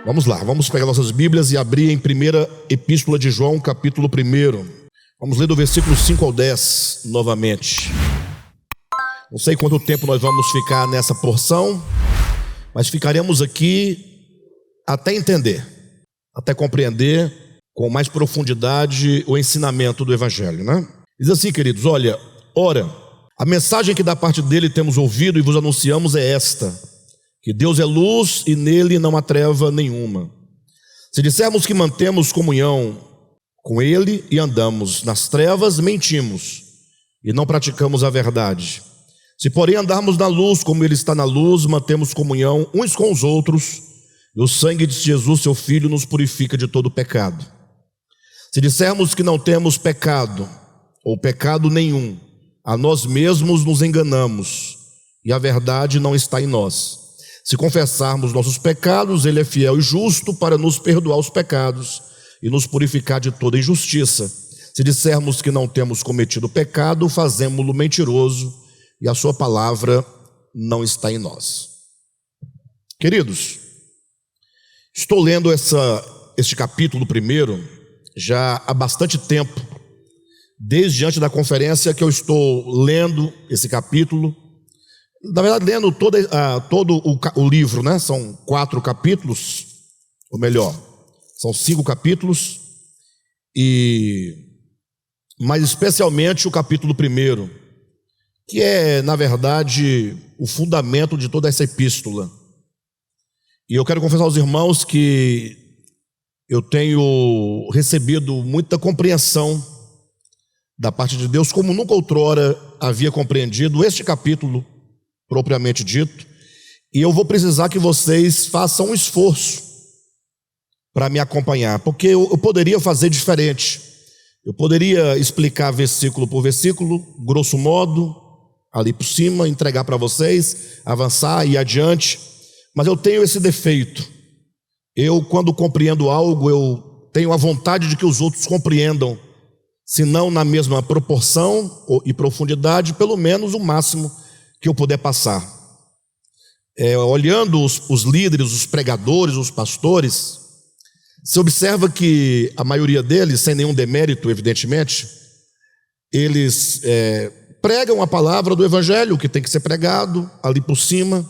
Vamos lá, vamos pegar nossas Bíblias e abrir em primeira epístola de João, capítulo 1. Vamos ler do versículo 5 ao 10 novamente. Não sei quanto tempo nós vamos ficar nessa porção, mas ficaremos aqui até entender, até compreender com mais profundidade o ensinamento do Evangelho, né? Diz assim, queridos, olha, ora, a mensagem que da parte dele temos ouvido e vos anunciamos é esta: que Deus é luz e nele não há treva nenhuma. Se dissermos que mantemos comunhão com ele e andamos nas trevas, mentimos e não praticamos a verdade. Se porém andarmos na luz como ele está na luz, mantemos comunhão uns com os outros, e o sangue de Jesus, seu Filho, nos purifica de todo pecado. Se dissermos que não temos pecado, ou pecado nenhum, a nós mesmos nos enganamos, e a verdade não está em nós. Se confessarmos nossos pecados, ele é fiel e justo para nos perdoar os pecados e nos purificar de toda injustiça. Se dissermos que não temos cometido pecado, fazemo-lo mentiroso e a sua palavra não está em nós. Queridos, estou lendo este capítulo 1 já há bastante tempo, desde antes da conferência que eu estou lendo esse capítulo. Na verdade, lendo todo o livro, né? São 4 capítulos, ou melhor, são 5 capítulos, mas especialmente o capítulo 1, que é, na verdade, o fundamento de toda essa epístola. E eu quero confessar aos irmãos que eu tenho recebido muita compreensão da parte de Deus, como nunca outrora havia compreendido este capítulo propriamente dito, e eu vou precisar que vocês façam um esforço para me acompanhar, porque eu poderia fazer diferente. Eu poderia explicar versículo por versículo, grosso modo, ali por cima, entregar para vocês, avançar e ir adiante, mas eu tenho esse defeito. Eu, quando compreendo algo, eu tenho a vontade de que os outros compreendam, se não na mesma proporção e profundidade, pelo menos o máximo que eu puder passar. Olhando os líderes, os pregadores, os pastores, se observa que a maioria deles, sem nenhum demérito, evidentemente, eles pregam a palavra do Evangelho, que tem que ser pregado ali por cima,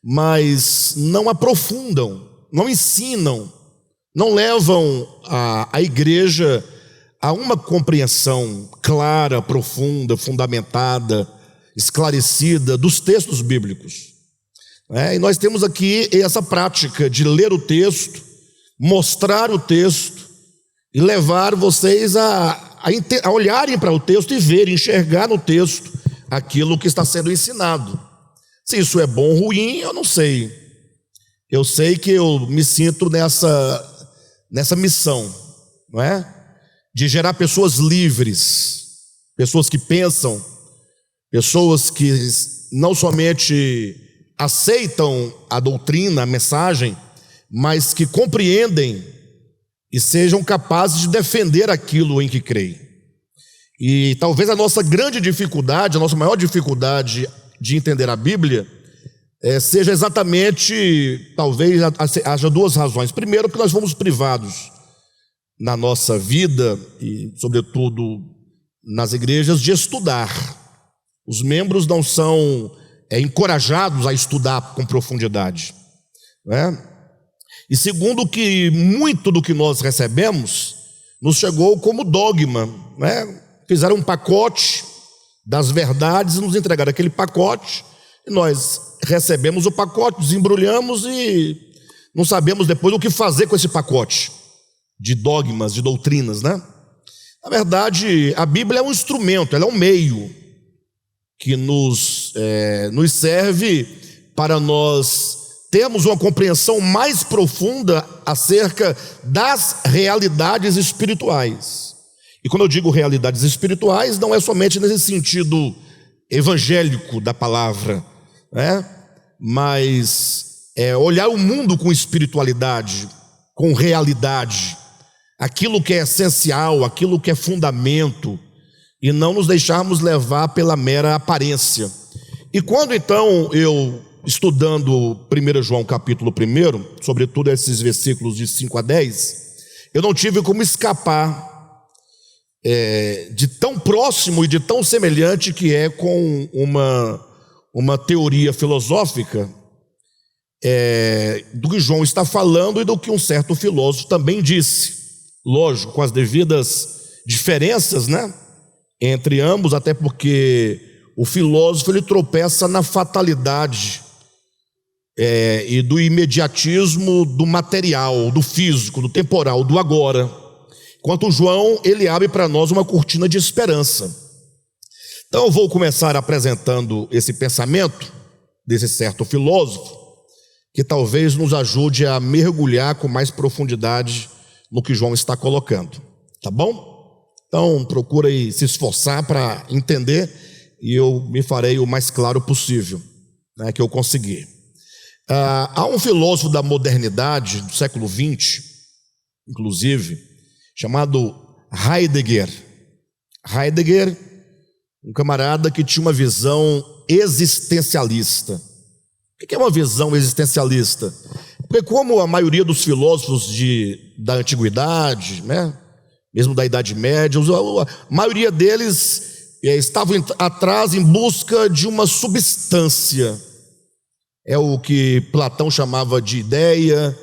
mas não aprofundam, não ensinam, não levam a igreja a uma compreensão clara, profunda, fundamentada, esclarecida dos textos bíblicos. E nós temos aqui essa prática de ler o texto, mostrar o texto e levar vocês a olharem para o texto e verem, enxergar no texto aquilo que está sendo ensinado. Se isso é bom ou ruim, eu não sei. Eu sei que eu me sinto nessa missão, não é? De gerar pessoas livres, pessoas que pensam, pessoas que não somente aceitam a doutrina, a mensagem, mas que compreendem e sejam capazes de defender aquilo em que creem. E talvez a nossa grande dificuldade, a nossa maior dificuldade de entender a Bíblia, seja exatamente, talvez haja 2 razões. Primeiro, que nós fomos privados na nossa vida e, sobretudo, nas igrejas, de estudar. Os membros não são encorajados a estudar com profundidade, né? E segundo, que muito do que nós recebemos nos chegou como dogma, né? Fizeram um pacote das verdades e nos entregaram aquele pacote, e nós recebemos o pacote, desembrulhamos e não sabemos depois o que fazer com esse pacote de dogmas, de doutrinas, né? Na verdade, a Bíblia é um instrumento, ela é um meio que nos serve para nós termos uma compreensão mais profunda acerca das realidades espirituais. E quando eu digo realidades espirituais, não é somente nesse sentido evangélico da palavra, né? Mas olhar o mundo com espiritualidade, com realidade, aquilo que é essencial, aquilo que é fundamento, e não nos deixarmos levar pela mera aparência. E quando então eu estudando 1 João capítulo 1, sobretudo esses versículos de 5 a 10, eu não tive como escapar de tão próximo e de tão semelhante que é com uma teoria filosófica do que João está falando e do que um certo filósofo também disse. Lógico, com as devidas diferenças, né, entre ambos, até porque o filósofo ele tropeça na fatalidade e do imediatismo do material, do físico, do temporal, do agora. Enquanto João, ele abre para nós uma cortina de esperança. Então eu vou começar apresentando esse pensamento desse certo filósofo, que talvez nos ajude a mergulhar com mais profundidade no que João está colocando, tá bom? Então procura aí se esforçar para entender e eu me farei o mais claro possível, né, que eu conseguir. Há um filósofo da modernidade do século XX, inclusive, chamado Heidegger. Heidegger, um camarada que tinha uma visão existencialista. O que é uma visão existencialista? Porque como a maioria dos filósofos da antiguidade, né, mesmo da Idade Média, a maioria deles estavam atrás em busca de uma substância. É o que Platão chamava de ideia,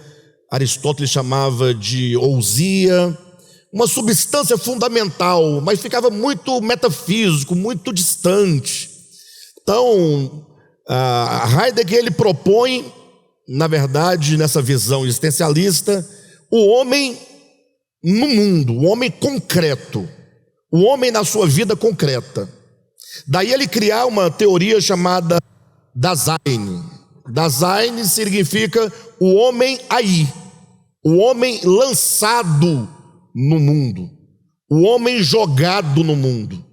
Aristóteles chamava de ousia, uma substância fundamental, mas ficava muito metafísico, muito distante. Então, Heidegger ele propõe, na verdade, nessa visão existencialista, o homem no mundo, o homem concreto, o homem na sua vida concreta. Daí ele criar uma teoria chamada Dasein. Dasein significa o homem aí, o homem lançado no mundo, o homem jogado no mundo.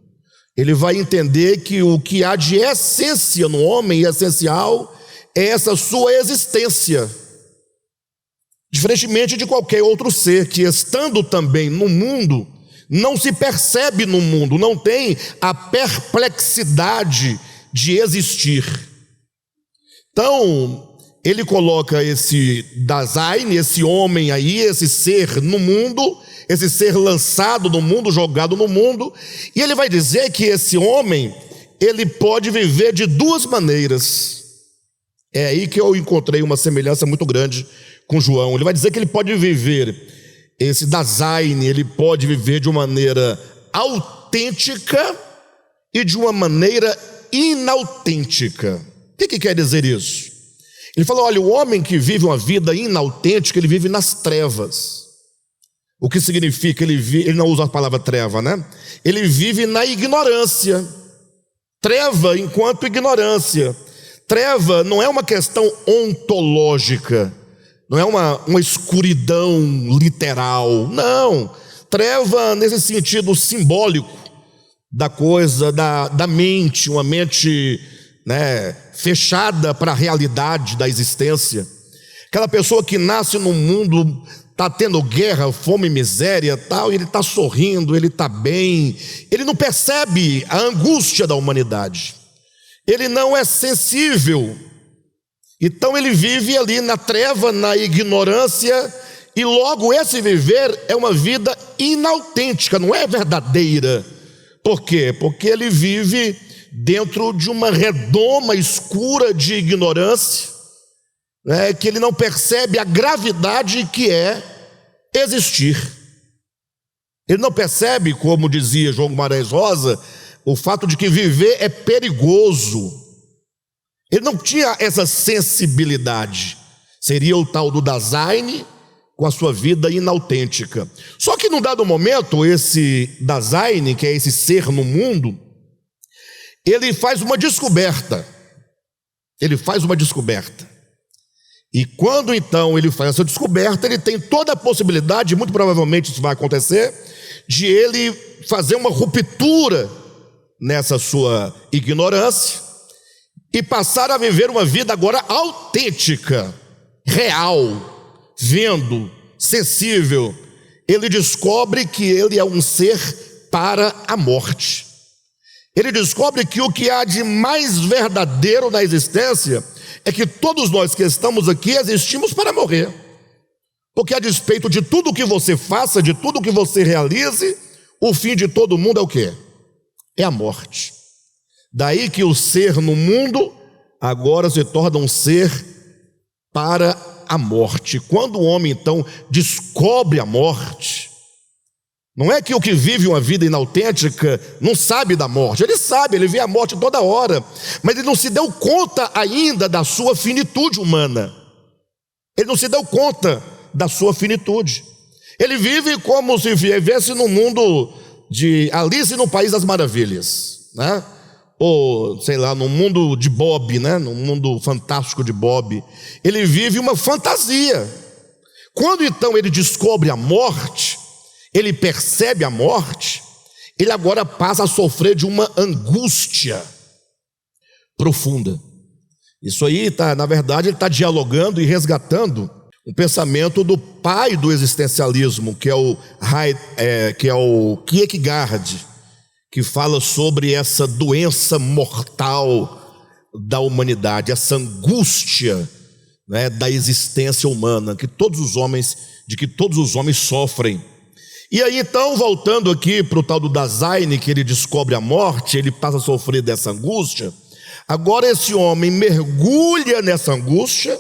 Ele vai entender que o que há de essência no homem, essencial, é essa sua existência. Diferentemente de qualquer outro ser que, estando também no mundo, não se percebe no mundo, não tem a perplexidade de existir. Então, ele coloca esse Dasein, esse homem aí, esse ser no mundo, esse ser lançado no mundo, jogado no mundo, e ele vai dizer que esse homem, ele pode viver de duas maneiras. É aí que eu encontrei uma semelhança muito grande com João. Ele vai dizer que ele pode viver, esse Dasein, ele pode viver de uma maneira autêntica e de uma maneira inautêntica. O que quer dizer isso? Ele falou, olha, o homem que vive uma vida inautêntica, ele vive nas trevas. O que significa, ele não usa a palavra treva, né? Ele vive na ignorância. Treva enquanto ignorância. Treva não é uma questão ontológica, não é uma escuridão literal, não. Treva nesse sentido simbólico da coisa, da mente, uma mente, né, fechada para a realidade da existência. Aquela pessoa que nasce num mundo, está tendo guerra, fome, miséria, tal, e ele está sorrindo, ele está bem, ele não percebe a angústia da humanidade, ele não é sensível, então ele vive ali na treva, na ignorância, e logo esse viver é uma vida inautêntica, não é verdadeira. Por quê? Porque ele vive dentro de uma redoma escura de ignorância, que ele não percebe a gravidade que é existir. Ele não percebe, como dizia João Guimarães Rosa, o fato de que viver é perigoso. Ele não tinha essa sensibilidade. Seria o tal do Dasein com a sua vida inautêntica. Só que num dado momento, esse Dasein, que é esse ser no mundo, ele faz uma descoberta. E quando então ele faz essa descoberta, ele tem toda a possibilidade, muito provavelmente isso vai acontecer, de ele fazer uma ruptura nessa sua ignorância e passar a viver uma vida agora autêntica, real, vendo, sensível. Ele descobre que ele é um ser para a morte. Ele descobre que o que há de mais verdadeiro na existência é que todos nós que estamos aqui existimos para morrer. Porque a despeito de tudo que você faça, de tudo que você realize, o fim de todo mundo é o quê? É a morte. Daí que o ser no mundo agora se torna um ser para a morte. Quando o homem então descobre a morte, não é que o que vive uma vida inautêntica não sabe da morte. Ele sabe, ele vê a morte toda hora, mas ele não se deu conta ainda da sua finitude humana. Ele não se deu conta da sua finitude. Ele vive como se vivesse no mundo de Alice no País das Maravilhas, né? Ou, sei lá, no mundo de Bob, né? No mundo fantástico de Bob. Ele vive uma fantasia. Quando então ele descobre a morte, ele percebe a morte, ele agora passa a sofrer de uma angústia profunda. Isso aí, na verdade, ele está dialogando e resgatando um pensamento do pai do existencialismo, que é o Kierkegaard, que fala sobre essa doença mortal da humanidade, essa angústia, né, da existência humana, de que todos os homens sofrem. E aí então, voltando aqui para o tal do Dasein, que ele descobre a morte, ele passa a sofrer dessa angústia. Agora esse homem mergulha nessa angústia,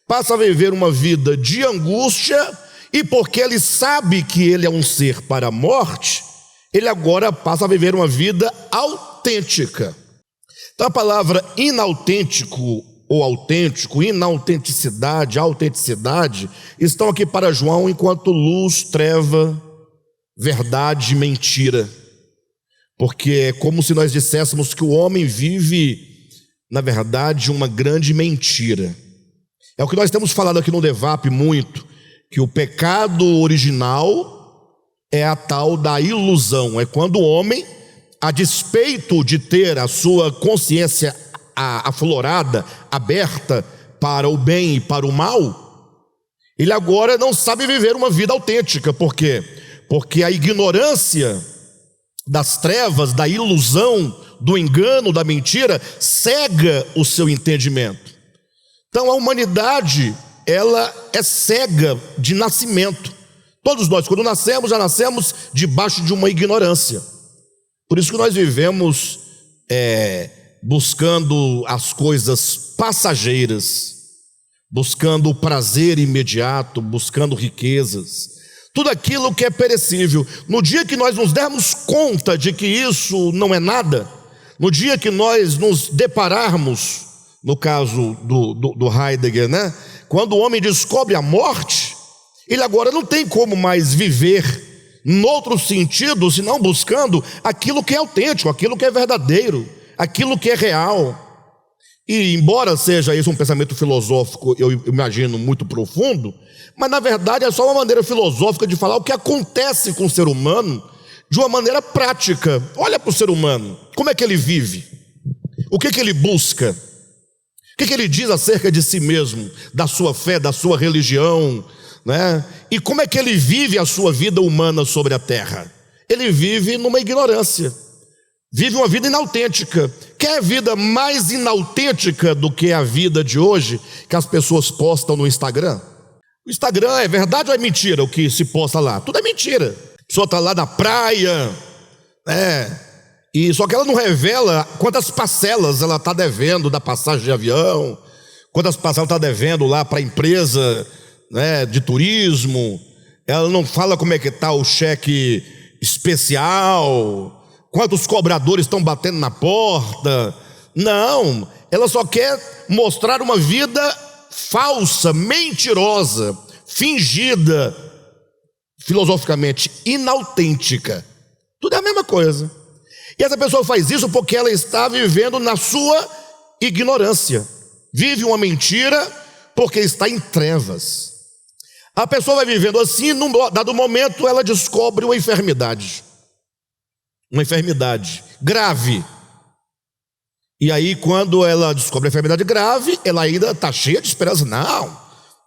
passa a viver uma vida de angústia, e porque ele sabe que ele é um ser para a morte, ele agora passa a viver uma vida autêntica. Então a palavra inautêntico ou autêntico, inautenticidade, autenticidade, estão aqui para João enquanto luz, treva, verdade, mentira. Porque é como se nós disséssemos que o homem vive, na verdade, uma grande mentira. É o que nós temos falado aqui no Devap muito, que o pecado original é a tal da ilusão. É quando o homem, a despeito de ter a sua consciência aflorada, aberta para o bem e para o mal, ele agora não sabe viver uma vida autêntica. Por quê? Porque a ignorância das trevas, da ilusão, do engano, da mentira, cega o seu entendimento. Então a humanidade, ela é cega de nascimento. Todos nós, quando nascemos, já nascemos debaixo de uma ignorância. Por isso que nós vivemos buscando as coisas passageiras, buscando o prazer imediato, buscando riquezas, tudo aquilo que é perecível. No dia que nós nos dermos conta de que isso não é nada, no dia que nós nos depararmos, no caso do Heidegger, né? Quando o homem descobre a morte, ele agora não tem como mais viver noutro sentido, senão buscando aquilo que é autêntico, aquilo que é verdadeiro, aquilo que é real. E embora seja isso um pensamento filosófico, eu imagino, muito profundo, mas na verdade é só uma maneira filosófica de falar o que acontece com o ser humano de uma maneira prática. Olha para o ser humano, como é que ele vive? O que ele busca? O que ele diz acerca de si mesmo, da sua fé, da sua religião, né? E como é que ele vive a sua vida humana sobre a terra? Ele vive numa ignorância, vive uma vida inautêntica. Quer vida mais inautêntica do que a vida de hoje que as pessoas postam no Instagram? O Instagram é verdade ou é mentira o que se posta lá? Tudo é mentira. A pessoa está lá na praia, e só que ela não revela quantas parcelas ela está devendo da passagem de avião, quantas parcelas ela está devendo lá para a empresa, né, de turismo. Ela não fala como é que está o cheque especial, quantos cobradores estão batendo na porta. Não, ela só quer mostrar uma vida falsa, mentirosa, fingida, filosoficamente inautêntica. Tudo é a mesma coisa. E essa pessoa faz isso porque ela está vivendo na sua ignorância, vive uma mentira porque está em trevas. A pessoa vai vivendo assim, num dado momento ela descobre uma enfermidade grave. E aí quando ela descobre a enfermidade grave, ela ainda está cheia de esperança. Não,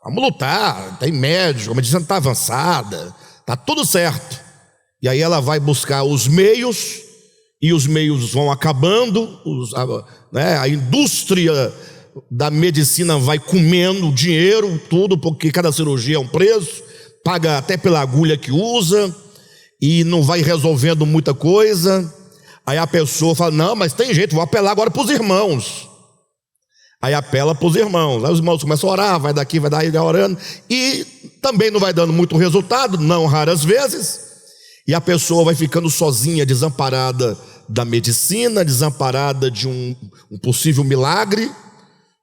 vamos lutar, tem médico, a medicina está avançada, está tudo certo. E aí ela vai buscar os meios, e os meios vão acabando, a indústria da medicina vai comendo dinheiro, tudo, porque cada cirurgia é um preço, paga até pela agulha que usa, e não vai resolvendo muita coisa. Aí a pessoa fala, não, mas tem jeito, vou apelar agora para os irmãos. Aí apela para os irmãos, aí os irmãos começam a orar, vai daqui, vai daí, vai orando, e também não vai dando muito resultado, não raras vezes, e a pessoa vai ficando sozinha, desamparada da medicina, desamparada de um possível milagre,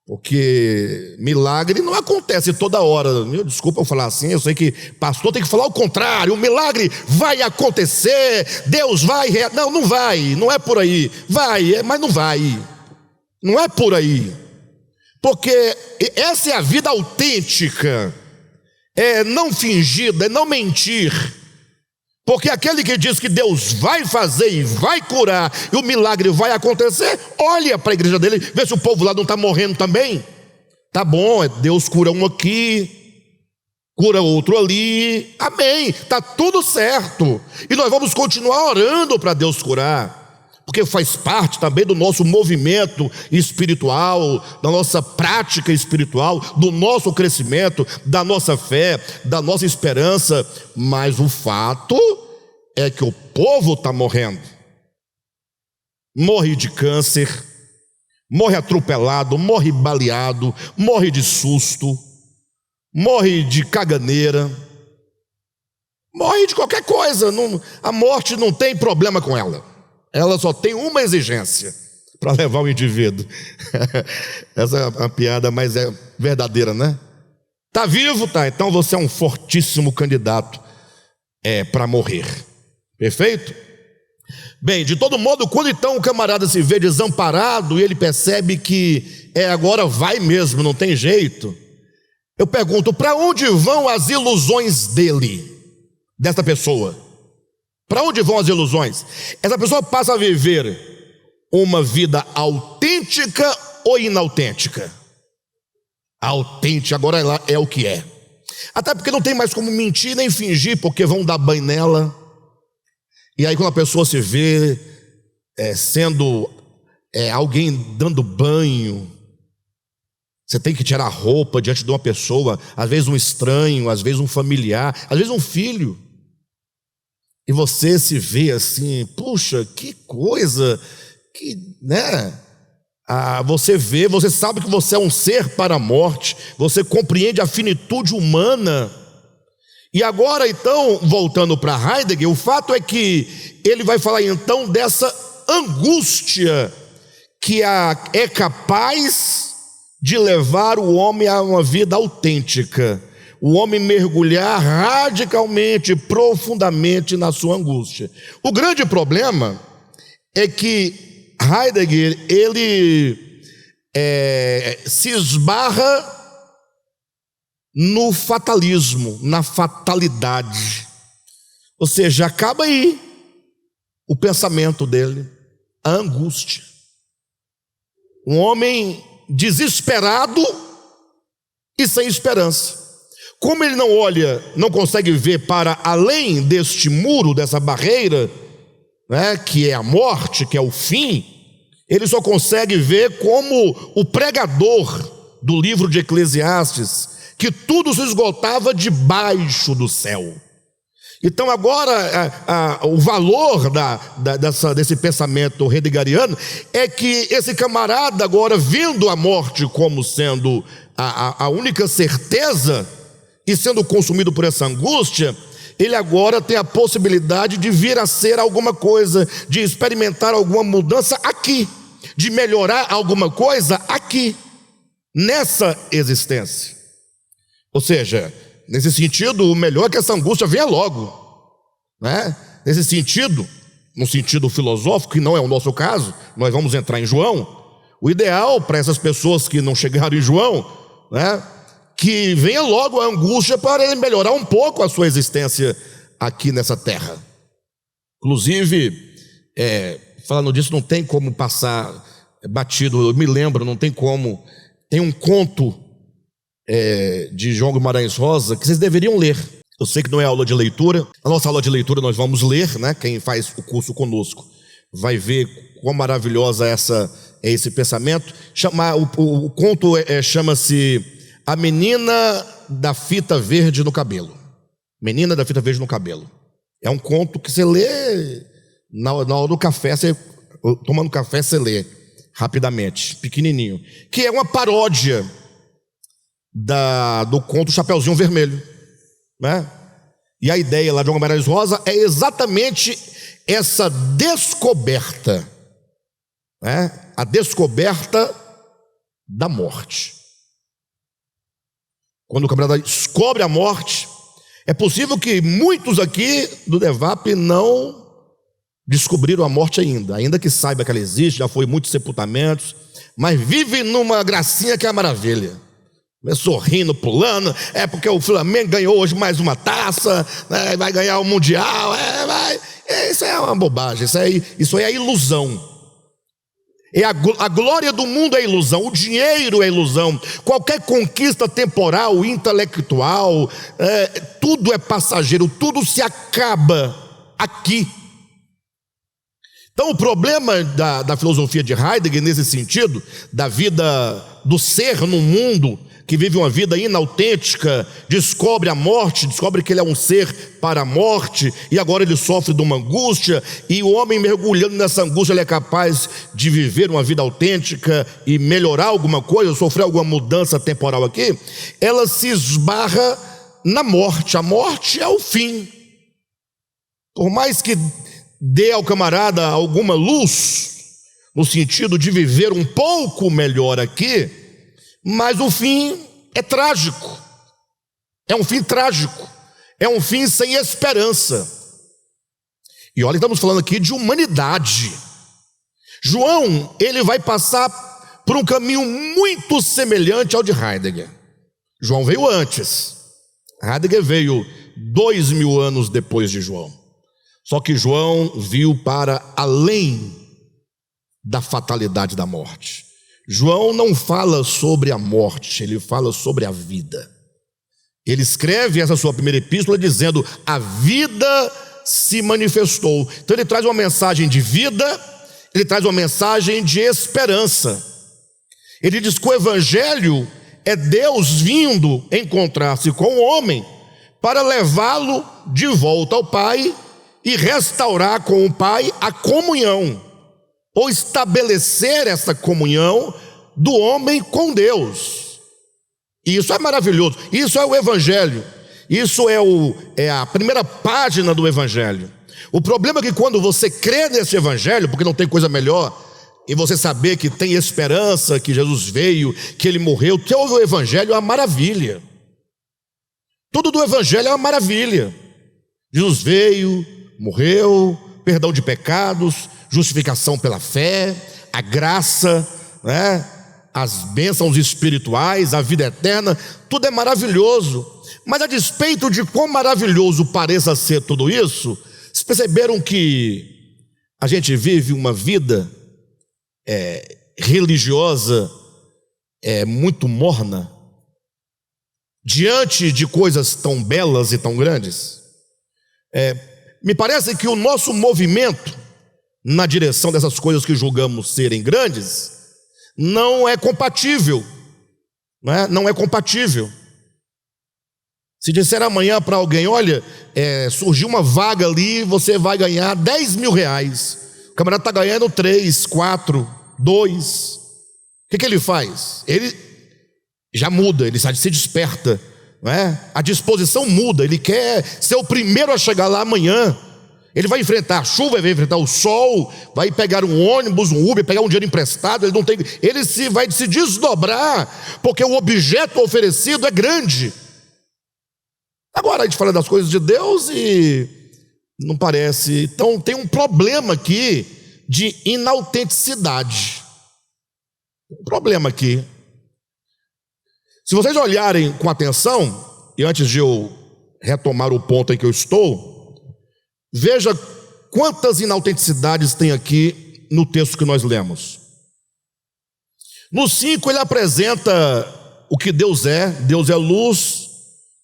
porque milagre não acontece toda hora. Desculpa eu falar assim, eu sei que pastor tem que falar o contrário, o milagre vai acontecer, Deus vai, não vai, não é por aí, vai, mas não vai, não é por aí, porque essa é a vida autêntica, é não fingida, é não mentir. Porque aquele que diz que Deus vai fazer e vai curar, e o milagre vai acontecer, olha para a igreja dele, vê se o povo lá não está morrendo também. Tá bom, Deus cura um aqui, cura outro ali, amém, está tudo certo. E nós vamos continuar orando para Deus curar, porque faz parte também do nosso movimento espiritual, da nossa prática espiritual, do nosso crescimento, da nossa fé, da nossa esperança. Mas o fato é que o povo está morrendo. Morre de câncer, morre atropelado, morre baleado, morre de susto, morre de caganeira, morre de qualquer coisa. A morte não tem problema com ela. Ela só tem uma exigência para levar o indivíduo. Essa é uma piada, mas é verdadeira, né? Está vivo? Tá, então você é um fortíssimo candidato para morrer. Perfeito? Bem, de todo modo, quando então o camarada se vê desamparado e ele percebe que agora vai mesmo, não tem jeito, eu pergunto, para onde vão as ilusões dele, dessa pessoa? Para onde vão as ilusões? Essa pessoa passa a viver uma vida autêntica ou inautêntica? Autêntica, agora ela é o que é. Até porque não tem mais como mentir nem fingir, porque vão dar banho nela. E aí quando a pessoa se vê sendo alguém dando banho, você tem que tirar a roupa diante de uma pessoa, às vezes um estranho, às vezes um familiar, às vezes um filho. E você se vê assim, puxa, que coisa, que, né? Você vê, você sabe que você é um ser para a morte, você compreende a finitude humana. E agora então, voltando para Heidegger, o fato é que ele vai falar então dessa angústia que é capaz de levar o homem a uma vida autêntica. O homem mergulhar radicalmente, profundamente na sua angústia. O grande problema é que Heidegger, ele se esbarra no fatalismo, na fatalidade. Ou seja, acaba aí o pensamento dele, a angústia. Um homem desesperado e sem esperança. Como ele não olha, não consegue ver para além deste muro, dessa barreira, né, que é a morte, que é o fim, ele só consegue ver como o pregador do livro de Eclesiastes, que tudo se esgotava debaixo do céu. Então agora o valor desse pensamento heideggeriano é que esse camarada agora, vendo a morte como sendo a única certeza, e sendo consumido por essa angústia, ele agora tem a possibilidade de vir a ser alguma coisa, de experimentar alguma mudança aqui, de melhorar alguma coisa aqui, nessa existência. Ou seja, nesse sentido, o melhor é que essa angústia venha logo, né? Nesse sentido, no sentido filosófico, que não é o nosso caso, nós vamos entrar em João. O ideal para essas pessoas que não chegaram em João, né, que venha logo a angústia para ele melhorar um pouco a sua existência aqui nessa terra. Inclusive, falando disso, não tem como passar batido, eu me lembro, não tem como. Tem um conto de João Guimarães Rosa que vocês deveriam ler. Eu sei que não é aula de leitura. Na nossa aula de leitura nós vamos ler, né? Quem faz o curso conosco vai ver quão maravilhosa é esse pensamento. O conto chama-se A Menina da Fita Verde no Cabelo. Menina da Fita Verde no Cabelo. É um conto que você lê na hora do café, tomando café você lê rapidamente, pequenininho. Que é uma paródia do conto Chapeuzinho Vermelho, né? E a ideia lá de João Guimarães Rosa é exatamente essa descoberta, né? A descoberta da morte. Quando o camarada descobre a morte, é possível que muitos aqui do DEVAP não descobriram a morte ainda que saiba que ela existe, já foi muitos sepultamentos, mas vive numa gracinha que é a maravilha. Sorrindo, pulando, porque o Flamengo ganhou hoje mais uma taça, né, vai ganhar o Mundial, isso é uma bobagem, isso aí é ilusão. A glória do mundo é ilusão, o dinheiro é ilusão, qualquer conquista temporal, intelectual, tudo é passageiro, tudo se acaba aqui. Então o problema da filosofia de Heidegger nesse sentido, da vida do ser no mundo, que vive uma vida inautêntica, descobre a morte, descobre que ele é um ser para a morte, e agora ele sofre de uma angústia, e o homem mergulhando nessa angústia, ele é capaz de viver uma vida autêntica e melhorar alguma coisa, sofrer alguma mudança temporal aqui, ela se esbarra na morte. A morte é o fim. Por mais que dê ao camarada alguma luz, no sentido de viver um pouco melhor aqui, mas o fim é trágico, é um fim trágico, é um fim sem esperança. E olha, estamos falando aqui de humanidade. João, ele vai passar por um caminho muito semelhante ao de Heidegger. João veio antes, Heidegger veio 2000 anos depois de João. Só que João viu para além da fatalidade da morte. João não fala sobre a morte, ele fala sobre a vida. Ele escreve essa sua primeira epístola dizendo: a vida se manifestou. Então ele traz uma mensagem de vida, ele traz uma mensagem de esperança. Ele diz que o evangelho é Deus vindo encontrar-se com o homem para levá-lo de volta ao Pai e restaurar com o Pai a comunhão, ou estabelecer essa comunhão do homem com Deus. E isso é maravilhoso, isso é o evangelho, isso é a primeira página do evangelho. O problema é que quando você crê nesse evangelho, porque não tem coisa melhor, e você saber que tem esperança, que Jesus veio, que ele morreu, todo o evangelho é uma maravilha. Tudo do evangelho é uma maravilha. Jesus veio, morreu, perdão de pecados, justificação pela fé, a graça, né? As bênçãos espirituais, a vida eterna, tudo é maravilhoso. Mas a despeito de quão maravilhoso pareça ser tudo isso, vocês perceberam que a gente vive uma vida religiosa muito morna, diante de coisas tão belas e tão grandes? Me parece que o nosso movimento na direção dessas coisas que julgamos serem grandes não é compatível, né? Não é compatível. Se disser amanhã para alguém: olha, surgiu uma vaga ali, você vai ganhar 10 mil reais, o camarada está ganhando 3, 4, 2, o que ele faz? Ele já muda, ele se desperta, né? A disposição muda, ele quer ser o primeiro a chegar lá amanhã. Ele vai enfrentar a chuva, vai enfrentar o sol, vai pegar um ônibus, um Uber, pegar um dinheiro emprestado. Ele vai se desdobrar, porque o objeto oferecido é grande. Agora a gente fala das coisas de Deus e não parece. Então tem um problema aqui de inautenticidade. Um problema aqui. Se vocês olharem com atenção, e antes de eu retomar o ponto em que eu estou, veja quantas inautenticidades tem aqui no texto que nós lemos. No 5 ele apresenta o que Deus é luz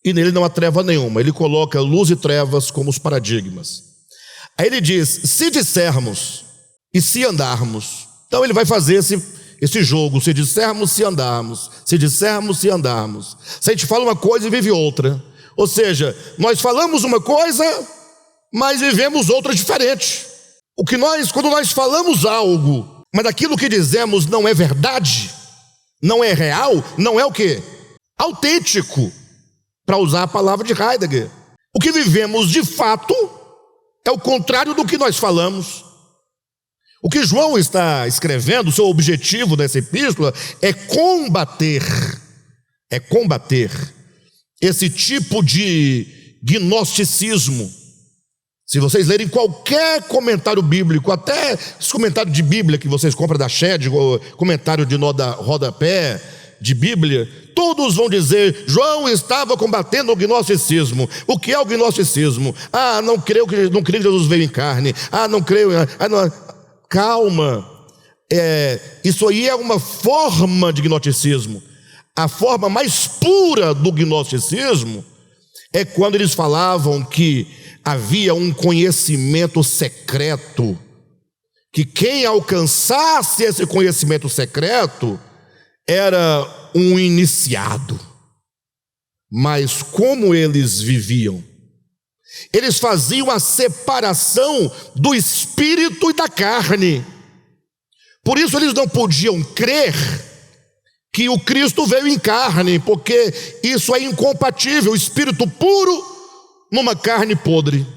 e nele não há treva nenhuma. Ele coloca luz e trevas como os paradigmas. Aí ele diz: se dissermos e se andarmos Então ele vai fazer esse jogo, se dissermos, se andarmos, se dissermos, se andarmos. Se a gente fala uma coisa e vive outra, ou seja, nós falamos uma coisa, mas vivemos outra diferente. Quando nós falamos algo, mas aquilo que dizemos não é verdade, não é real, não é o quê? Autêntico, para usar a palavra de Heidegger. O que vivemos de fato é o contrário do que nós falamos. O que João está escrevendo, o seu objetivo nessa epístola é combater esse tipo de gnosticismo. Se vocês lerem qualquer comentário bíblico, até esse comentário de Bíblia que vocês compram da Shed, comentário de rodapé de Bíblia, todos vão dizer: João estava combatendo o gnosticismo. O que é o gnosticismo? Não creio que Jesus veio em carne. Não creio. Calma. Isso aí é uma forma de gnosticismo. A forma mais pura do gnosticismo é quando eles falavam que havia um conhecimento secreto, que quem alcançasse esse conhecimento secreto era um iniciado. Mas como eles viviam? Eles faziam a separação do espírito e da carne. Por isso eles não podiam crer que o Cristo veio em carne, porque isso é incompatível, o espírito puro numa carne podre.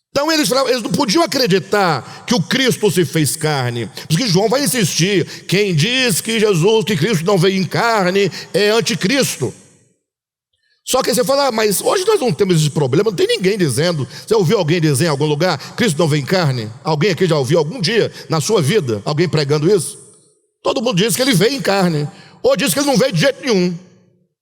Então eles não podiam acreditar que o Cristo se fez carne. Por isso que João vai insistir: quem diz que Cristo não veio em carne é anticristo. Só que você fala: mas hoje nós não temos esse problema, não tem ninguém dizendo. Você ouviu alguém dizer em algum lugar: Cristo não veio em carne? Alguém aqui já ouviu algum dia na sua vida alguém pregando isso? Todo mundo diz que ele veio em carne, ou diz que ele não veio de jeito nenhum.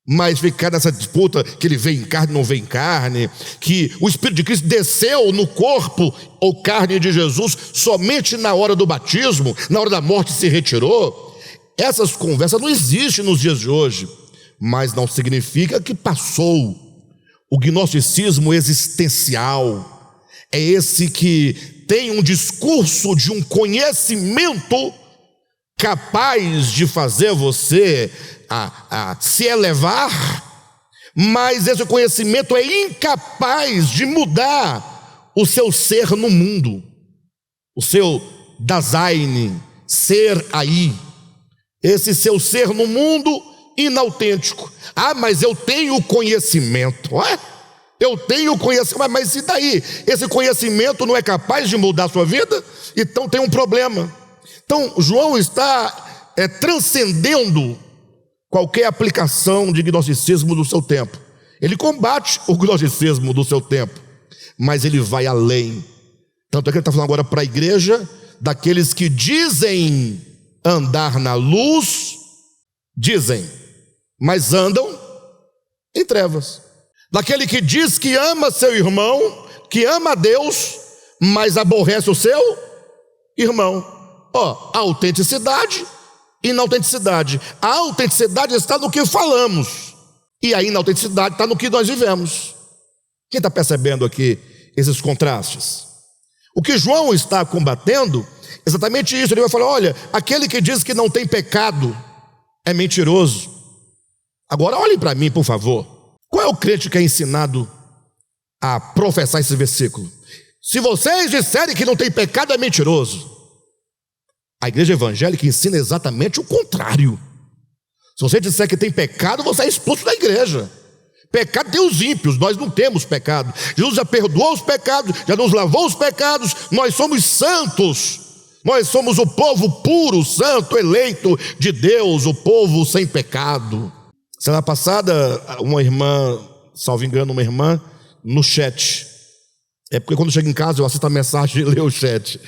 Mas ficar nessa disputa que ele veio em carne, não veio em carne, que o Espírito de Cristo desceu no corpo ou carne de Jesus somente na hora do batismo, na hora da morte se retirou. Essas conversas não existem nos dias de hoje, mas não significa que passou. O gnosticismo existencial é esse que tem um discurso de um conhecimento capaz de fazer você a se elevar, mas esse conhecimento é incapaz de mudar o seu ser no mundo, o seu Dasein, ser aí, esse seu ser no mundo inautêntico. Mas eu tenho conhecimento. Eu tenho conhecimento, mas e daí? Esse conhecimento não é capaz de mudar a sua vida? Então tem um problema. Então João está transcendendo qualquer aplicação de gnosticismo do seu tempo. Ele combate o gnosticismo do seu tempo, mas ele vai além. Tanto é que ele está falando agora para a igreja daqueles que dizem andar na luz, mas andam em trevas. Daquele que diz que ama seu irmão, que ama a Deus, mas aborrece o seu irmão. Autenticidade e inautenticidade. A autenticidade está no que falamos, e a inautenticidade está no que nós vivemos. Quem está percebendo aqui esses contrastes? O que João está combatendo é exatamente isso. Ele vai falar: olha, aquele que diz que não tem pecado é mentiroso. Agora olhem para mim, por favor. Qual é o crente que é ensinado a professar esse versículo? Se vocês disserem que não tem pecado, é mentiroso. A igreja evangélica ensina exatamente o contrário. Se você disser que tem pecado, você é expulso da igreja. Pecado tem os ímpios, nós não temos pecado. Jesus já perdoou os pecados, já nos lavou os pecados, nós somos santos. Nós somos o povo puro, santo, eleito de Deus, o povo sem pecado. Semana passada, uma irmã, salvo engano, no chat. É porque quando chego em casa eu assisto a mensagem e leio o chat.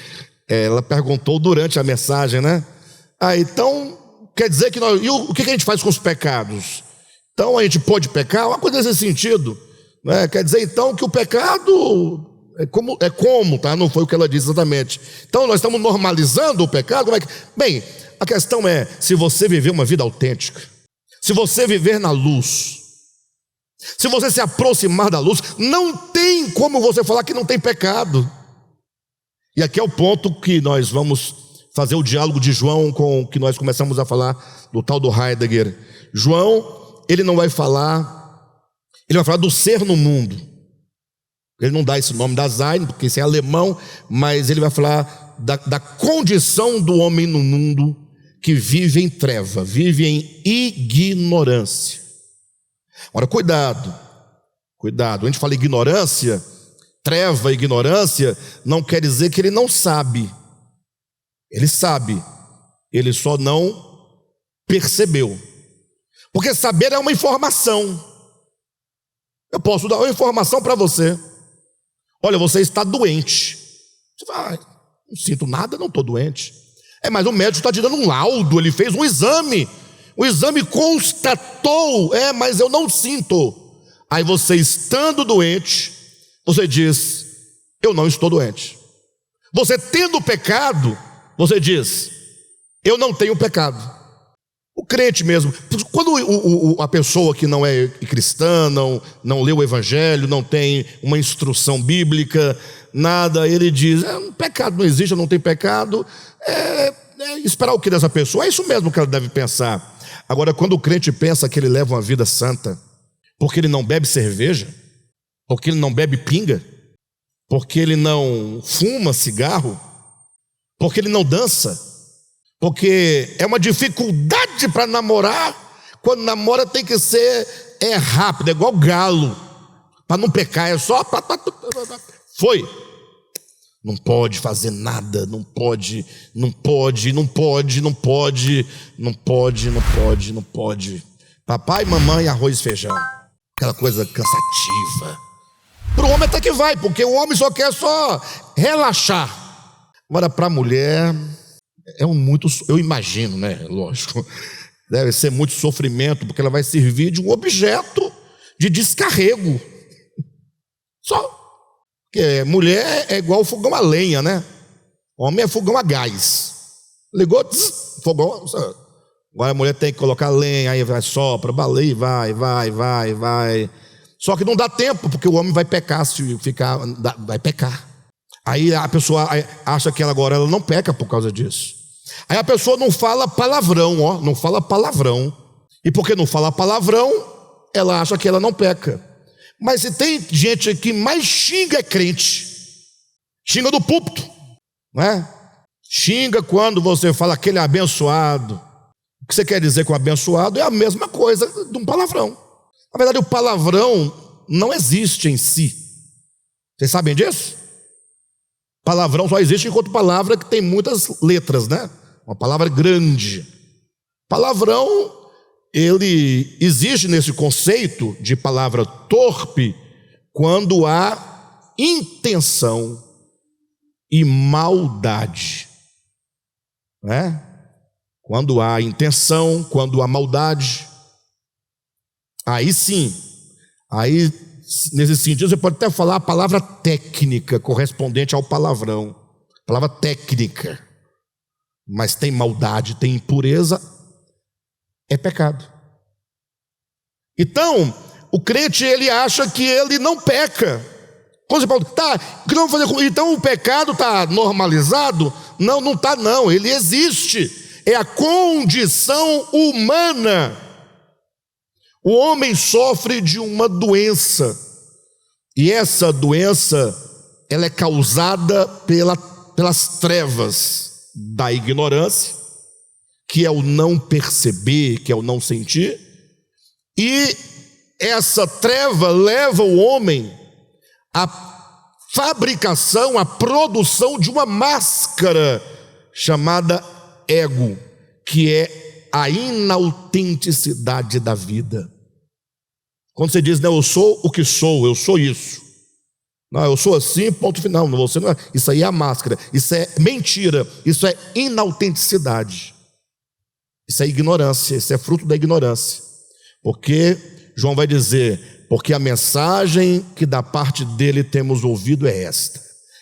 Ela perguntou durante a mensagem, né? Então, quer dizer que o que a gente faz com os pecados? Então a gente pode pecar? Uma coisa nesse sentido, né? Quer dizer então que o pecado é como, tá? Não foi o que ela disse exatamente. Então nós estamos normalizando o pecado? Bem, a questão é: se você viver uma vida autêntica, se você viver na luz, se você se aproximar da luz, não tem como você falar que não tem pecado. E aqui é o ponto que nós vamos fazer o diálogo de João com o que nós começamos a falar do tal do Heidegger. João, ele não vai falar, ele vai falar do ser no mundo. Ele não dá esse nome da Sein, porque isso é alemão, mas ele vai falar da condição do homem no mundo que vive em treva, vive em ignorância. Agora, cuidado, a gente fala ignorância, treva, ignorância, não quer dizer que ele não sabe. Ele sabe, ele só não percebeu. Porque saber é uma informação. Eu posso dar uma informação para você. Olha, você está doente. Você vai, não sinto nada, não estou doente. Mas o médico está te dando um laudo, ele fez um exame. O exame constatou, mas eu não sinto. Aí você, estando doente, você diz, eu não estou doente. Você tendo pecado, você diz, eu não tenho pecado. O crente mesmo, quando a pessoa que não é cristã, não lê o evangelho, não tem uma instrução bíblica, nada, ele diz, pecado não existe, eu não tenho pecado, esperar o que dessa pessoa? É isso mesmo que ela deve pensar. Agora, quando o crente pensa que ele leva uma vida santa, porque ele não bebe cerveja, porque ele não bebe pinga, porque ele não fuma cigarro, porque ele não dança, porque é uma dificuldade para namorar. Quando namora tem que ser rápido, é igual galo, para não pecar, é só foi. Não pode fazer nada, não pode. Papai, mamãe, arroz e feijão, aquela coisa cansativa. Para o homem até que vai, porque o homem só quer relaxar. Agora, para a mulher eu imagino, né? Lógico, deve ser muito sofrimento, porque ela vai servir de um objeto de descarrego. Só. Porque mulher é igual fogão a lenha, né? Homem é fogão a gás. Ligou, fogão. Agora a mulher tem que colocar lenha, aí vai, sopra, baleia, vai. Só que não dá tempo, porque o homem vai pecar, vai pecar. Aí a pessoa acha que ela não peca por causa disso. Aí a pessoa não fala palavrão, não fala palavrão. E porque não fala palavrão, ela acha que ela não peca. Mas se tem gente que mais xinga é crente. Xinga do púlpito, não é? Xinga quando você fala aquele abençoado. O que você quer dizer com abençoado é a mesma coisa de um palavrão. Na verdade, o palavrão não existe em si. Vocês sabem disso? Palavrão só existe enquanto palavra que tem muitas letras, né? Uma palavra grande. Palavrão, ele existe nesse conceito de palavra torpe quando há intenção e maldade, né? Quando há intenção, quando há maldade, aí sim, aí nesse sentido você pode até falar a palavra técnica correspondente ao palavrão, palavra técnica, mas tem maldade, tem impureza, é pecado. Então, o crente, ele acha que ele não peca. Quando você fala, o que vamos fazer? Então o pecado está normalizado? Não está não, ele existe, é a condição humana. O homem sofre de uma doença, e essa doença, ela é causada pelas trevas da ignorância, que é o não perceber, que é o não sentir, e essa treva leva o homem à fabricação, à produção de uma máscara chamada ego, que é a inautenticidade da vida. Quando você diz, não, eu sou o que sou, eu sou isso. Não, eu sou assim, ponto final. Não, você não é. Isso aí é a máscara, isso é mentira, isso é inautenticidade. Isso é ignorância, isso é fruto da ignorância. Porque João vai dizer, porque a mensagem que da parte dele temos ouvido é esta.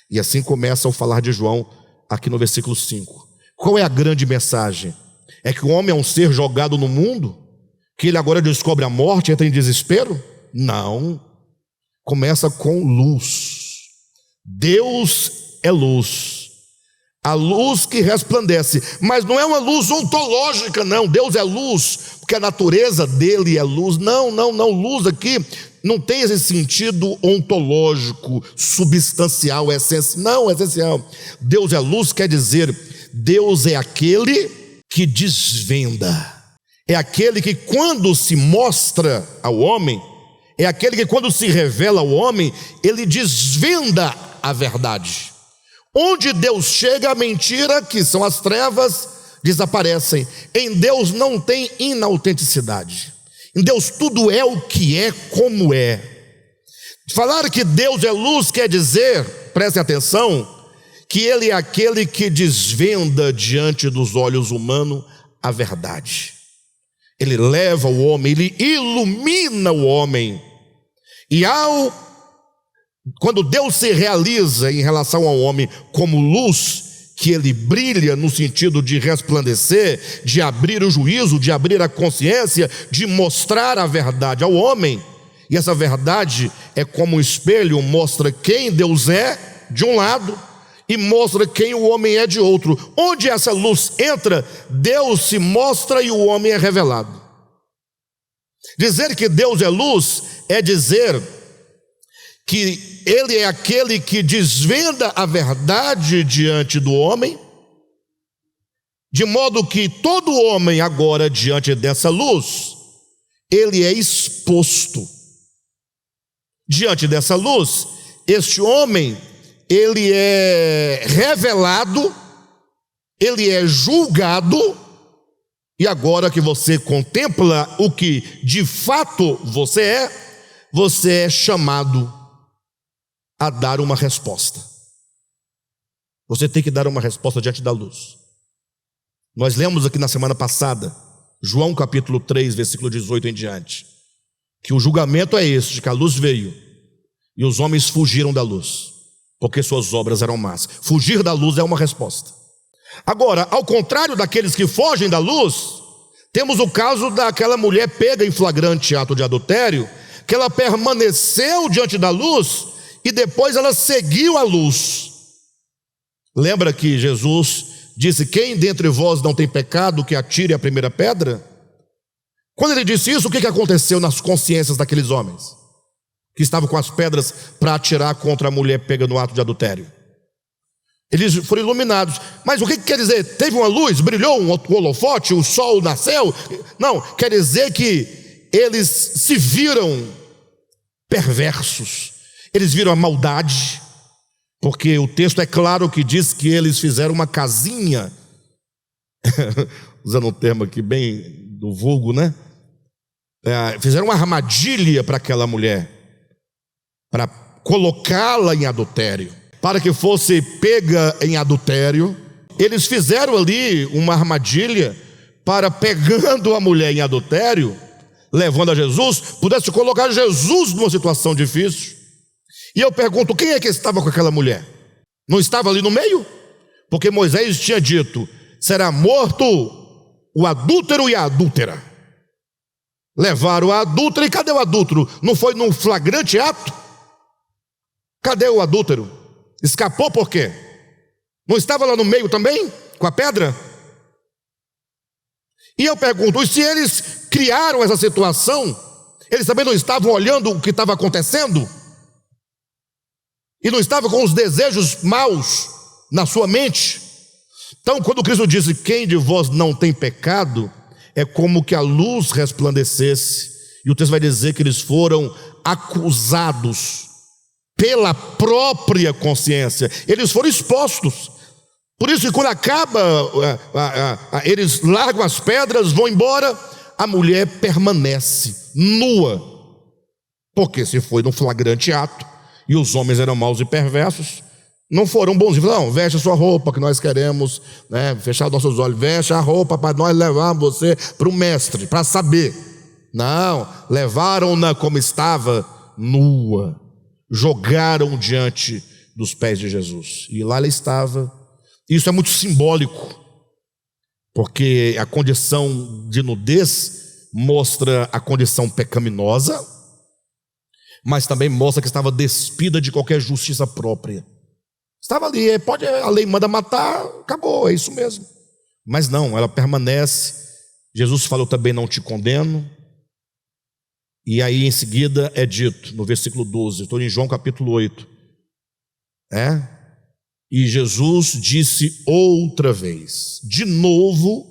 E assim começa o falar de João aqui no versículo 5. Qual é a grande mensagem? É que o homem é um ser jogado no mundo, que ele agora descobre a morte e entra em desespero? Não. Começa com luz. Deus é luz. A luz que resplandece, mas não é uma luz ontológica, não. Deus é luz, porque a natureza dele é luz. Não, luz aqui não tem esse sentido ontológico, substancial, essencial. Deus é luz, quer dizer, Deus é aquele que desvenda. É aquele que quando se mostra ao homem, é aquele que quando se revela ao homem, ele desvenda a verdade. Onde Deus chega, a mentira, que são as trevas, desaparecem. Em Deus não tem inautenticidade. Em Deus tudo é o que é, como é. Falar que Deus é luz quer dizer, prestem atenção, que Ele é aquele que desvenda diante dos olhos humanos a verdade. Ele leva o homem, Ele ilumina o homem. E quando Deus se realiza em relação ao homem como luz, que ele brilha no sentido de resplandecer, de abrir o juízo, de abrir a consciência, de mostrar a verdade ao homem, e essa verdade é como um espelho, mostra quem Deus é de um lado e mostra quem o homem é de outro. Onde essa luz entra, Deus se mostra e o homem é revelado. Dizer que Deus é luz é dizer que Ele é aquele que desvenda a verdade diante do homem, de modo que todo homem agora diante dessa luz, ele é exposto. Diante dessa luz, este homem, ele é revelado, ele é julgado, e agora que você contempla o que de fato você é chamado a dar uma resposta. Você tem que dar uma resposta diante da luz. Nós lemos aqui na semana passada, João capítulo 3, versículo 18 em diante, que o julgamento é este, que a luz veio e os homens fugiram da luz, porque suas obras eram más. Fugir da luz é uma resposta. Agora, ao contrário daqueles que fogem da luz, temos o caso daquela mulher pega em flagrante ato de adultério, que ela permaneceu diante da luz e depois ela seguiu a luz. Lembra que Jesus disse: quem dentre vós não tem pecado, que atire a primeira pedra? Quando ele disse isso, o que aconteceu nas consciências daqueles homens que estavam com as pedras para atirar contra a mulher pega no ato de adultério? Eles foram iluminados. Mas o que quer dizer? Teve uma luz, brilhou um holofote, o sol nasceu? Não, quer dizer que eles se viram perversos. Eles viram a maldade, porque o texto é claro que diz que eles fizeram uma casinha, usando um termo aqui bem do vulgo, né? Fizeram uma armadilha para aquela mulher, para colocá-la em adultério, para que fosse pega em adultério. Eles fizeram ali uma armadilha para, pegando a mulher em adultério, levando a Jesus, pudesse colocar Jesus numa situação difícil. E eu pergunto, quem é que estava com aquela mulher? Não estava ali no meio? Porque Moisés tinha dito: será morto o adúltero e a adúltera. Levaram a adúltera, e cadê o adúltero? Não foi num flagrante ato? Cadê o adúltero? Escapou por quê? Não estava lá no meio também, com a pedra? E eu pergunto, e se eles criaram essa situação, eles também não estavam olhando o que estava acontecendo? E não estava com os desejos maus na sua mente? Então, quando Cristo disse: quem de vós não tem pecado, é como que a luz resplandecesse. E o texto vai dizer que eles foram acusados pela própria consciência. Eles foram expostos. Por isso que quando acaba, eles largam as pedras, vão embora, a mulher permanece nua. Porque se foi num flagrante ato, e os homens eram maus e perversos, não foram bonzinhos. Não, veste a sua roupa, que nós queremos, né, fechar nossos olhos. Veste a roupa para nós levar você para o mestre, para saber. Não, levaram-na como estava, nua. Jogaram diante dos pés de Jesus. E lá ela estava. Isso é muito simbólico, porque a condição de nudez mostra a condição pecaminosa, mas também mostra que estava despida de qualquer justiça própria. Estava ali, a lei manda matar, acabou, é isso mesmo. Mas não, ela permanece. Jesus falou também: não te condeno. E aí em seguida é dito, no versículo 12, estou em João capítulo 8. E Jesus disse outra vez, de novo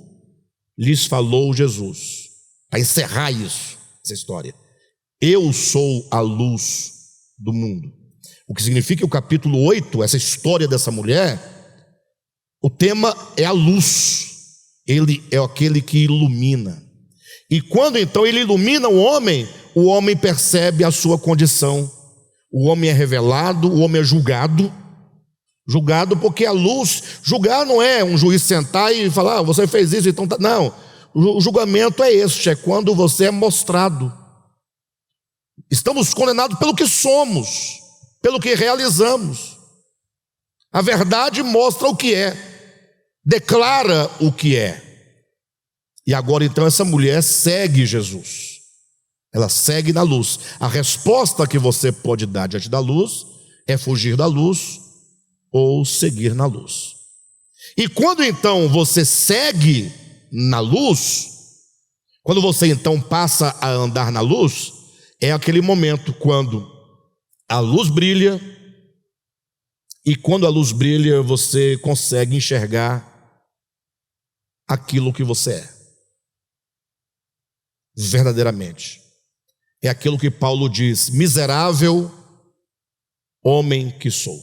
lhes falou Jesus, para encerrar essa história: eu sou a luz do mundo. O que significa que o capítulo 8, essa história dessa mulher, o tema é a luz. Ele é aquele que ilumina. E quando então ele ilumina o homem percebe a sua condição. O homem é revelado, o homem é julgado. Julgado porque a luz, julgar não é um juiz sentar e falar: você fez isso, então tá. Não, o julgamento é este, é quando você é mostrado. Estamos condenados pelo que somos, pelo que realizamos. A verdade mostra o que é, declara o que é. E agora então essa mulher segue Jesus. Ela segue na luz. A resposta que você pode dar diante da luz é fugir da luz ou seguir na luz. E quando então você segue na luz, quando você então passa a andar na luz, é aquele momento quando a luz brilha, e quando a luz brilha você consegue enxergar aquilo que você é verdadeiramente. É aquilo que Paulo diz: miserável homem que sou.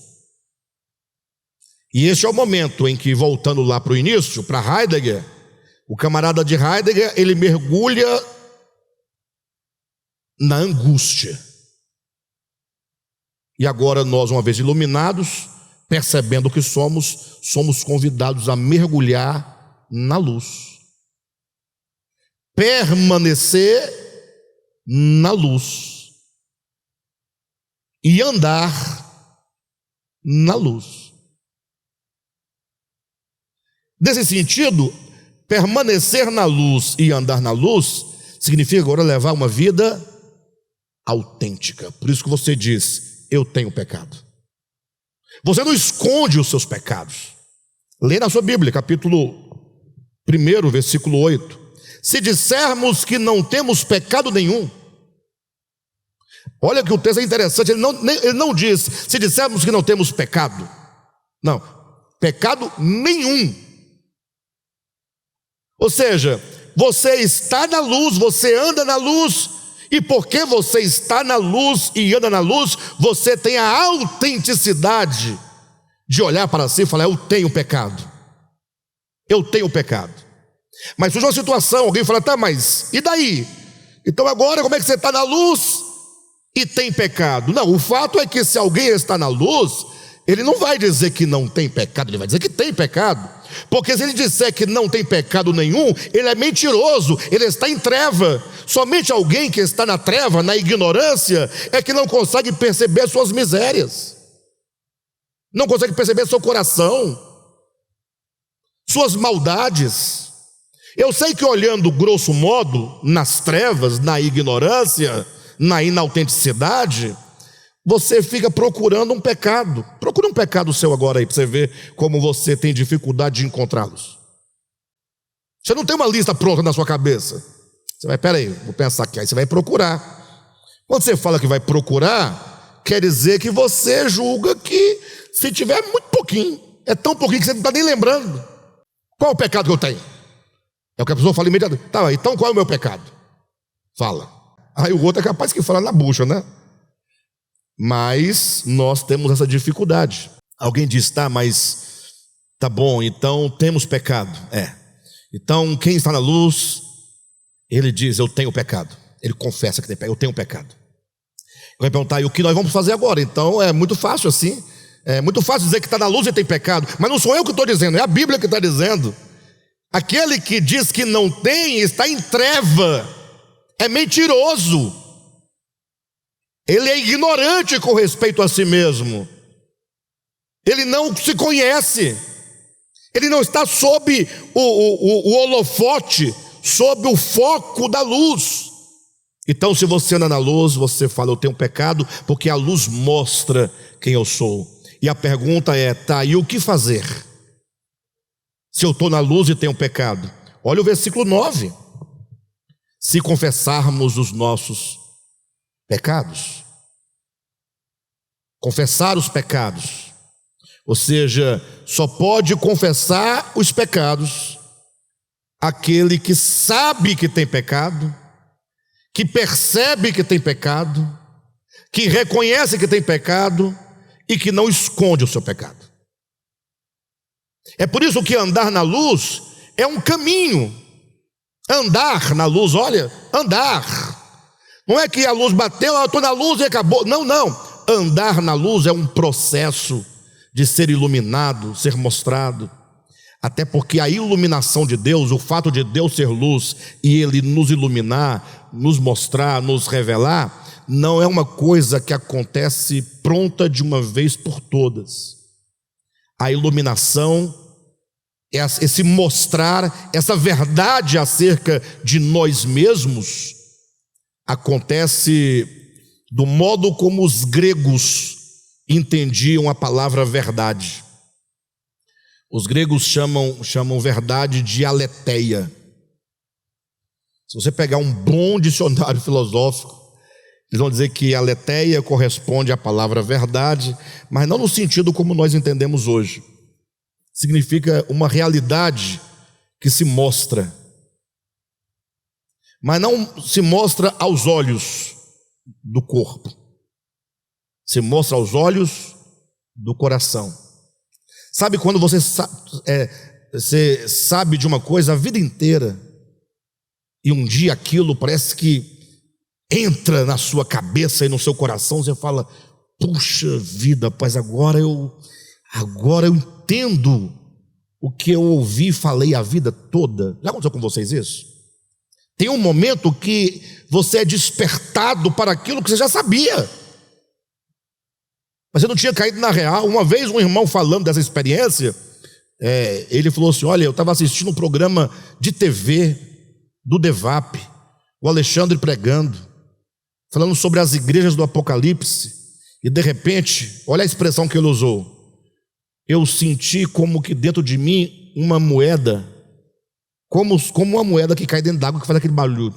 E este é o momento em que, voltando lá para o início, para Heidegger, o camarada de Heidegger, ele mergulha na angústia. E agora nós, uma vez iluminados, percebendo o que somos convidados a mergulhar na luz, permanecer na luz e andar na luz. Nesse sentido, permanecer na luz e andar na luz significa agora levar uma vida autêntica. Por isso que você diz: eu tenho pecado. Você não esconde os seus pecados. Lê na sua Bíblia, capítulo 1, versículo 8. Se dissermos que não temos pecado nenhum. Olha que o texto é interessante, ele não diz se dissermos que não temos pecado. Não, pecado nenhum. Ou seja, você está na luz, você anda na luz, e porque você está na luz e anda na luz, você tem a autenticidade de olhar para si e falar: eu tenho pecado. Eu tenho pecado. Mas surge uma situação, alguém fala: tá, mas e daí? Então agora como é que você está na luz e tem pecado? Não, o fato é que se alguém está na luz, ele não vai dizer que não tem pecado, ele vai dizer que tem pecado. Porque se ele disser que não tem pecado nenhum, ele é mentiroso, ele está em treva. Somente alguém que está na treva, na ignorância, é que não consegue perceber suas misérias, não consegue perceber seu coração, suas maldades. Eu sei que olhando grosso modo, nas trevas, na ignorância, na inautenticidade, você fica procurando um pecado. Procura um pecado seu agora aí, para você ver como você tem dificuldade de encontrá-los. Você não tem uma lista pronta na sua cabeça. Você vai, peraí, vou pensar aqui. Aí você vai procurar. Quando você fala que vai procurar, quer dizer que você julga que se tiver muito pouquinho, é tão pouquinho que você não está nem lembrando. Qual é o pecado que eu tenho? É o que a pessoa fala imediatamente. Tá, então qual é o meu pecado? Fala. Aí o outro é capaz que fala na bucha, né? Mas nós temos essa dificuldade. Alguém diz: tá, mas tá bom, então temos pecado. Então quem está na luz, ele diz: eu tenho pecado. Ele confessa que tem pecado: eu tenho pecado. Vai perguntar: e o que nós vamos fazer agora? Então é muito fácil assim. É muito fácil dizer que está na luz e tem pecado. Mas não sou eu que estou dizendo, é a Bíblia que está dizendo. Aquele que diz que não tem está em treva, é mentiroso. Ele é ignorante com respeito a si mesmo. Ele não se conhece. Ele não está sob o holofote, sob o foco da luz. Então, se você anda na luz, você fala: eu tenho pecado, porque a luz mostra quem eu sou. E a pergunta é: tá, e o que fazer se eu estou na luz e tenho pecado? Olha o versículo 9. Se confessarmos os nossos pecados. Confessar os pecados. Ou seja, só pode confessar os pecados aquele que sabe que tem pecado, que percebe que tem pecado, que reconhece que tem pecado e que não esconde o seu pecado. É por isso que andar na luz é um caminho. Andar na luz, olha, andar. Não é que a luz bateu, eu estou na luz e acabou. Não, não. Andar na luz é um processo de ser iluminado, ser mostrado. Até porque a iluminação de Deus, o fato de Deus ser luz e Ele nos iluminar, nos mostrar, nos revelar, não é uma coisa que acontece pronta de uma vez por todas. A iluminação, esse mostrar, essa verdade acerca de nós mesmos, acontece do modo como os gregos entendiam a palavra verdade. Os gregos chamam verdade de aletheia. Se você pegar um bom dicionário filosófico, eles vão dizer que aletheia corresponde à palavra verdade, mas não no sentido como nós entendemos hoje. Significa uma realidade que se mostra, mas não se mostra aos olhos do corpo, se mostra aos olhos do coração. Sabe quando você sabe de uma coisa a vida inteira e um dia aquilo parece que entra na sua cabeça e no seu coração, você fala: puxa vida, pois agora eu entendo o que eu ouvi e falei a vida toda. Já aconteceu com vocês isso? Tem um momento que você é despertado para aquilo que você já sabia, mas você não tinha caído na real. Uma vez um irmão falando dessa experiência, ele falou assim: olha, eu estava assistindo um programa de TV do Devap, o Alexandre pregando, falando sobre as igrejas do Apocalipse, e de repente, olha a expressão que ele usou: eu senti como que dentro de mim uma moeda, como uma moeda que cai dentro d'água, que faz aquele barulho.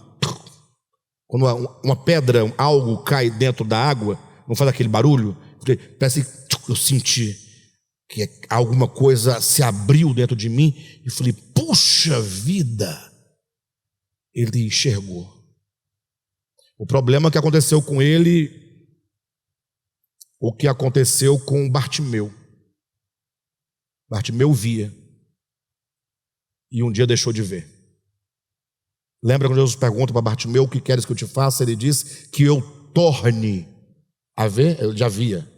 Quando uma pedra, algo cai dentro da água, não faz aquele barulho? Parece que eu senti que alguma coisa se abriu dentro de mim e falei: puxa vida, ele enxergou. O problema que aconteceu com ele, o que aconteceu com Bartimeu. Bartimeu via e um dia deixou de ver. Lembra quando Jesus pergunta para Bartimeu: o que queres que eu te faça? Ele diz: que eu torne a ver. Ele já via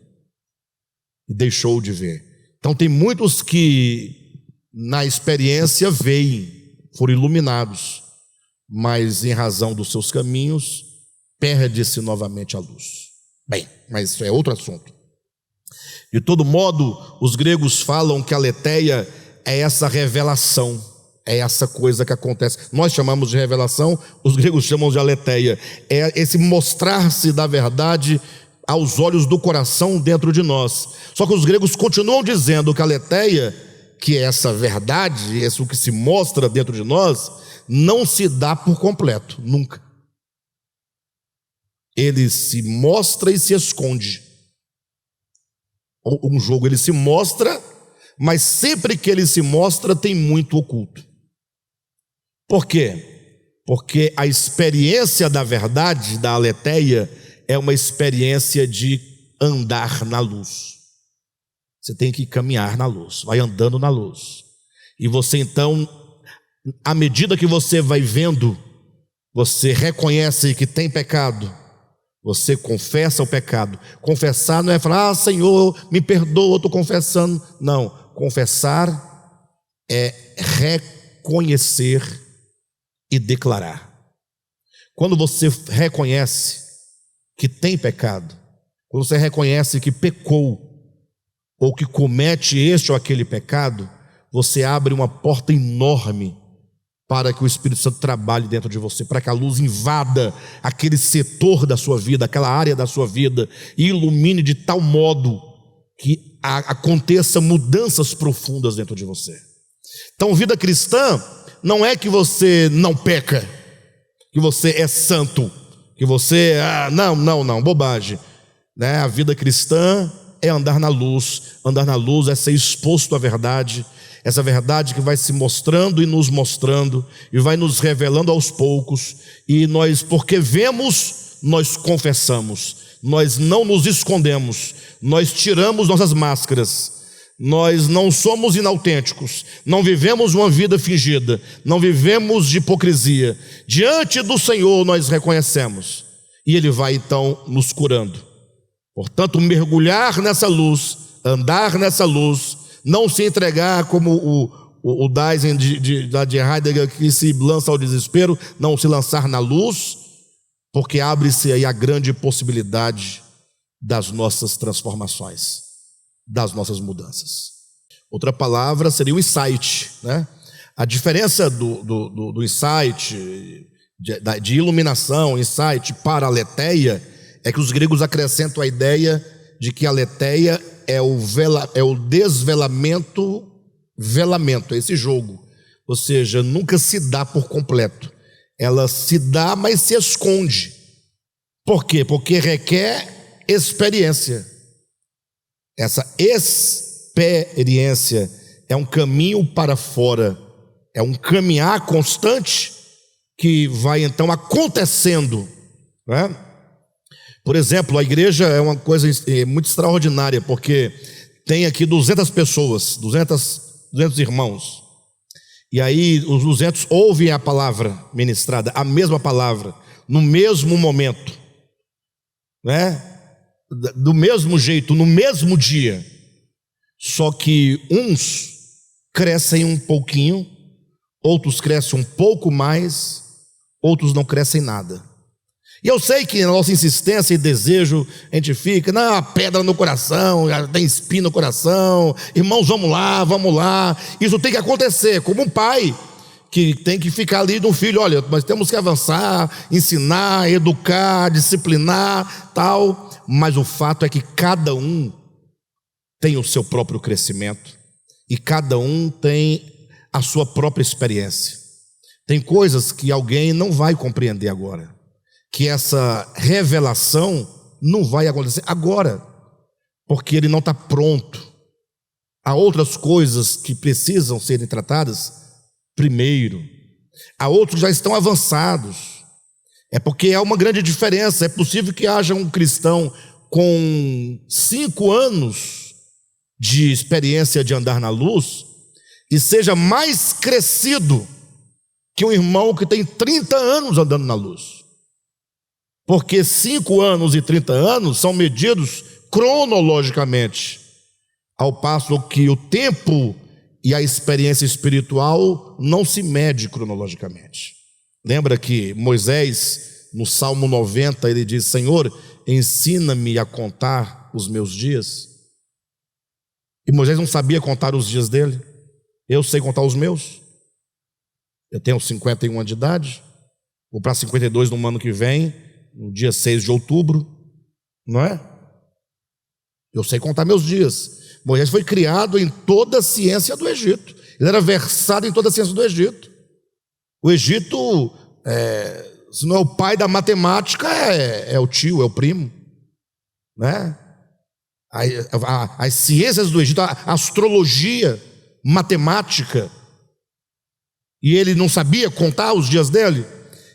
e deixou de ver. Então tem muitos que na experiência veem, foram iluminados, mas em razão dos seus caminhos perde-se novamente a luz. Bem, mas isso é outro assunto. De todo modo, os gregos falam que a aletheia é essa revelação, é essa coisa que acontece. Nós chamamos de revelação, os gregos chamam de aletheia. É esse mostrar-se da verdade aos olhos do coração dentro de nós. Só que os gregos continuam dizendo que a aletheia, que é essa verdade, isso que se mostra dentro de nós, não se dá por completo, nunca. Ele se mostra e se esconde. Um jogo, ele se mostra, mas sempre que ele se mostra tem muito oculto. Por quê? Porque a experiência da verdade, da aletheia, é uma experiência de andar na luz. Você tem que caminhar na luz, vai andando na luz. E você então, à medida que você vai vendo, você reconhece que tem pecado, você confessa o pecado. Confessar não é falar: Senhor, me perdoa, eu estou confessando. Não, confessar é reconhecer e declarar. Quando você reconhece que tem pecado, quando você reconhece que pecou, ou que comete este ou aquele pecado, você abre uma porta enorme para que o Espírito Santo trabalhe dentro de você, para que a luz invada aquele setor da sua vida, aquela área da sua vida, e ilumine de tal modo que aconteça mudanças profundas dentro de você. Então, vida cristã não é que você não peca, que você é santo, que você, não, bobagem, né? A vida cristã é andar na luz é ser exposto à verdade, essa verdade que vai se mostrando e nos mostrando, e vai nos revelando aos poucos, e nós, porque vemos, nós confessamos, nós não nos escondemos, nós tiramos nossas máscaras, nós não somos inautênticos, não vivemos uma vida fingida, não vivemos de hipocrisia. Diante do Senhor nós reconhecemos, e Ele vai então nos curando. Portanto, mergulhar nessa luz, andar nessa luz, não se entregar como o Dyson de Heidegger, que se lança ao desespero, não se lançar na luz, porque abre-se aí a grande possibilidade das nossas transformações, das nossas mudanças. Outra palavra seria o insight, né? A diferença do insight, de iluminação, insight, para a aletheia, é que os gregos acrescentam a ideia de que a aletheia é o desvelamento, é esse jogo, ou seja, nunca se dá por completo, ela se dá, mas se esconde. Por quê? Porque requer experiência. Essa experiência é um caminho para fora, é um caminhar constante que vai então acontecendo, né? Por exemplo, a igreja é uma coisa muito extraordinária, porque tem aqui 200 pessoas, 200 irmãos, e aí os 200 ouvem a palavra ministrada, a mesma palavra, no mesmo momento, né? Do mesmo jeito, no mesmo dia, só que uns crescem um pouquinho, outros crescem um pouco mais, outros não crescem nada. E eu sei que na nossa insistência e desejo, a gente fica, a pedra no coração, já tem espinho no coração, irmãos, vamos lá, isso tem que acontecer, como um pai que tem que ficar ali no filho, olha, nós temos que avançar, ensinar, educar, disciplinar, tal, mas o fato é que cada um tem o seu próprio crescimento, e cada um tem a sua própria experiência. Tem coisas que alguém não vai compreender agora, que essa revelação não vai acontecer agora, porque ele não está pronto. Há outras coisas que precisam serem tratadas primeiro, há outros que já estão avançados. É porque há uma grande diferença. É possível que haja um cristão com 5 anos de experiência de andar na luz e seja mais crescido que um irmão que tem 30 anos andando na luz. Porque 5 anos e 30 anos são medidos cronologicamente, ao passo que o tempo e a experiência espiritual não se mede cronologicamente. Lembra que Moisés, no Salmo 90, ele diz: Senhor, ensina-me a contar os meus dias. E Moisés não sabia contar os dias dele. Eu sei contar os meus. Eu tenho 51 anos de idade, vou para 52 no ano que vem, no dia 6 de outubro, não é? Eu sei contar meus dias. Moisés foi criado em toda a ciência do Egito. Ele era versado em toda a ciência do Egito. O Egito, se não é o pai da matemática, é o tio, é o primo, né? As ciências do Egito, a astrologia, matemática, e ele não sabia contar os dias dele.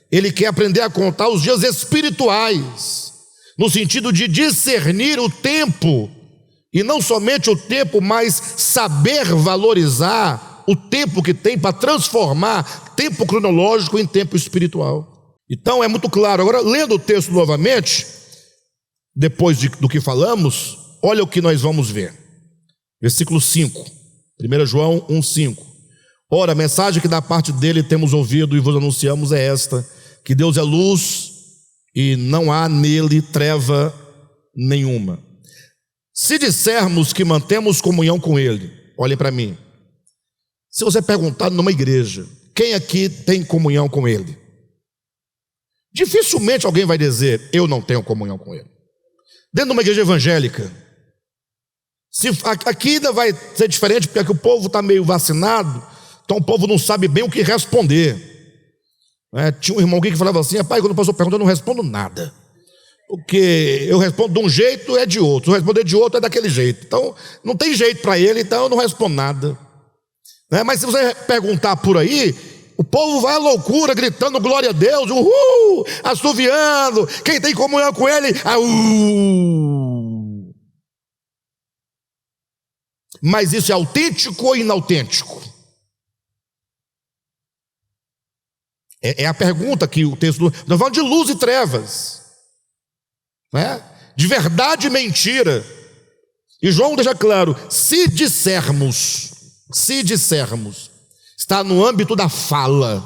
Ele quer aprender a contar os dias espirituais, no sentido de discernir o tempo, e não somente o tempo, mas saber valorizar o tempo que tem para transformar tempo cronológico em tempo espiritual. Então é muito claro. Agora, lendo o texto novamente, depois do que falamos, olha o que nós vamos ver. Versículo 5, 1 João 1,5. Ora, a mensagem que da parte dele temos ouvido e vos anunciamos é esta: que Deus é luz e não há nele treva nenhuma. Se dissermos que mantemos comunhão com ele, olhem para mim, se você perguntar numa igreja, quem aqui tem comunhão com ele? Dificilmente alguém vai dizer, eu não tenho comunhão com ele. Dentro de uma igreja evangélica, Aqui ainda vai ser diferente, porque aqui o povo está meio vacinado, então o povo não sabe bem o que responder. Tinha um irmão aqui que falava assim: rapaz, quando o pastor pergunta, eu não respondo nada, porque eu respondo de um jeito, é de outro, se eu responder de outro, é daquele jeito. Então não tem jeito para ele, então eu não respondo nada. Mas se você perguntar por aí, o povo vai à loucura, gritando glória a Deus, uhul, assoviando, quem tem comunhão com ele, Mas isso é autêntico ou inautêntico? É a pergunta que o texto... Nós falamos de luz e trevas, de verdade e mentira. E João deixa claro: se dissermos, está no âmbito da fala,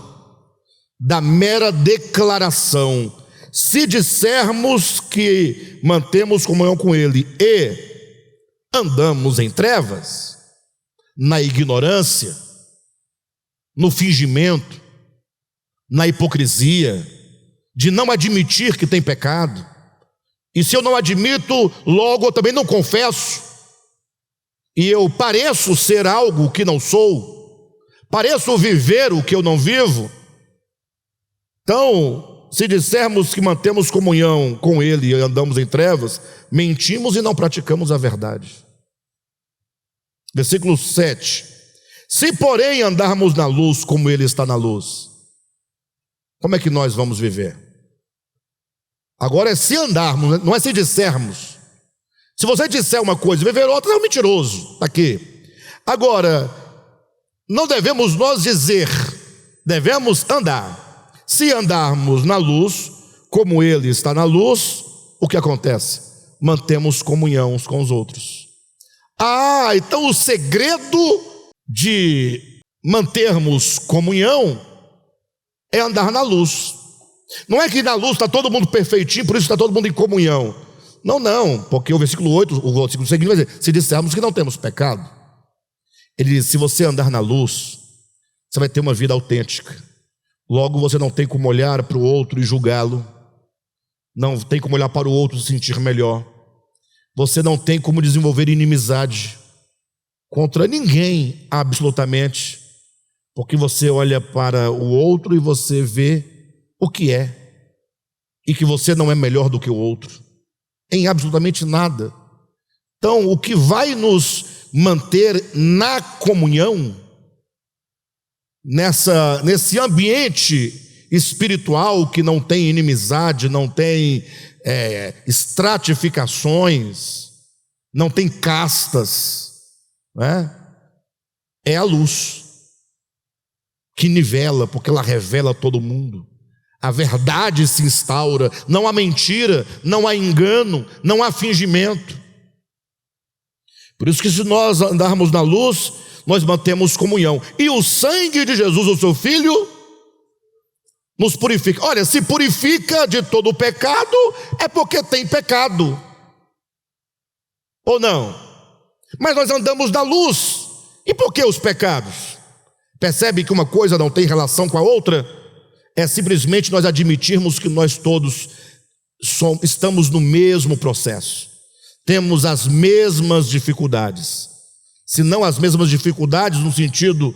da mera declaração. Se dissermos que mantemos comunhão com Ele e andamos em trevas, na ignorância, no fingimento, na hipocrisia, de não admitir que tem pecado, e se eu não admito, logo eu também não confesso, e eu pareço ser algo que não sou, pareço viver o que eu não vivo. Então, se dissermos que mantemos comunhão com Ele e andamos em trevas, mentimos e não praticamos a verdade. Versículo 7: se porém andarmos na luz como Ele está na luz, como é que nós vamos viver? Agora é se andarmos, não é se dissermos. Se você disser uma coisa e viver outra, é um mentiroso. Está aqui. Agora, não devemos nós dizer, devemos andar. Se andarmos na luz, como Ele está na luz, o que acontece? Mantemos comunhão uns com os outros. Então o segredo de mantermos comunhão é andar na luz. Não é que na luz está todo mundo perfeitinho, por isso está todo mundo em comunhão. Não, porque o versículo 8, o versículo seguinte vai dizer: se dissermos que não temos pecado. Ele diz: se você andar na luz, você vai ter uma vida autêntica. Logo você não tem como olhar para o outro e julgá-lo, não tem como olhar para o outro e se sentir melhor, você não tem como desenvolver inimizade contra ninguém, absolutamente, porque você olha para o outro e você vê o que é, e que você não é melhor do que o outro, em absolutamente nada. Então, o que vai nos manter na comunhão, nesse ambiente espiritual que não tem inimizade, não tem estratificações, não tem castas, é a luz que nivela, porque ela revela todo mundo. A verdade se instaura, não há mentira, não há engano, não há fingimento. Por isso que se nós andarmos na luz, nós mantemos comunhão. E o sangue de Jesus, o seu Filho, nos purifica. Olha, se purifica de todo o pecado, é porque tem pecado, ou não? Mas nós andamos na luz, e por que os pecados? Percebe que uma coisa não tem relação com a outra? É simplesmente nós admitirmos que nós todos estamos no mesmo processo, temos as mesmas dificuldades, se não as mesmas dificuldades no sentido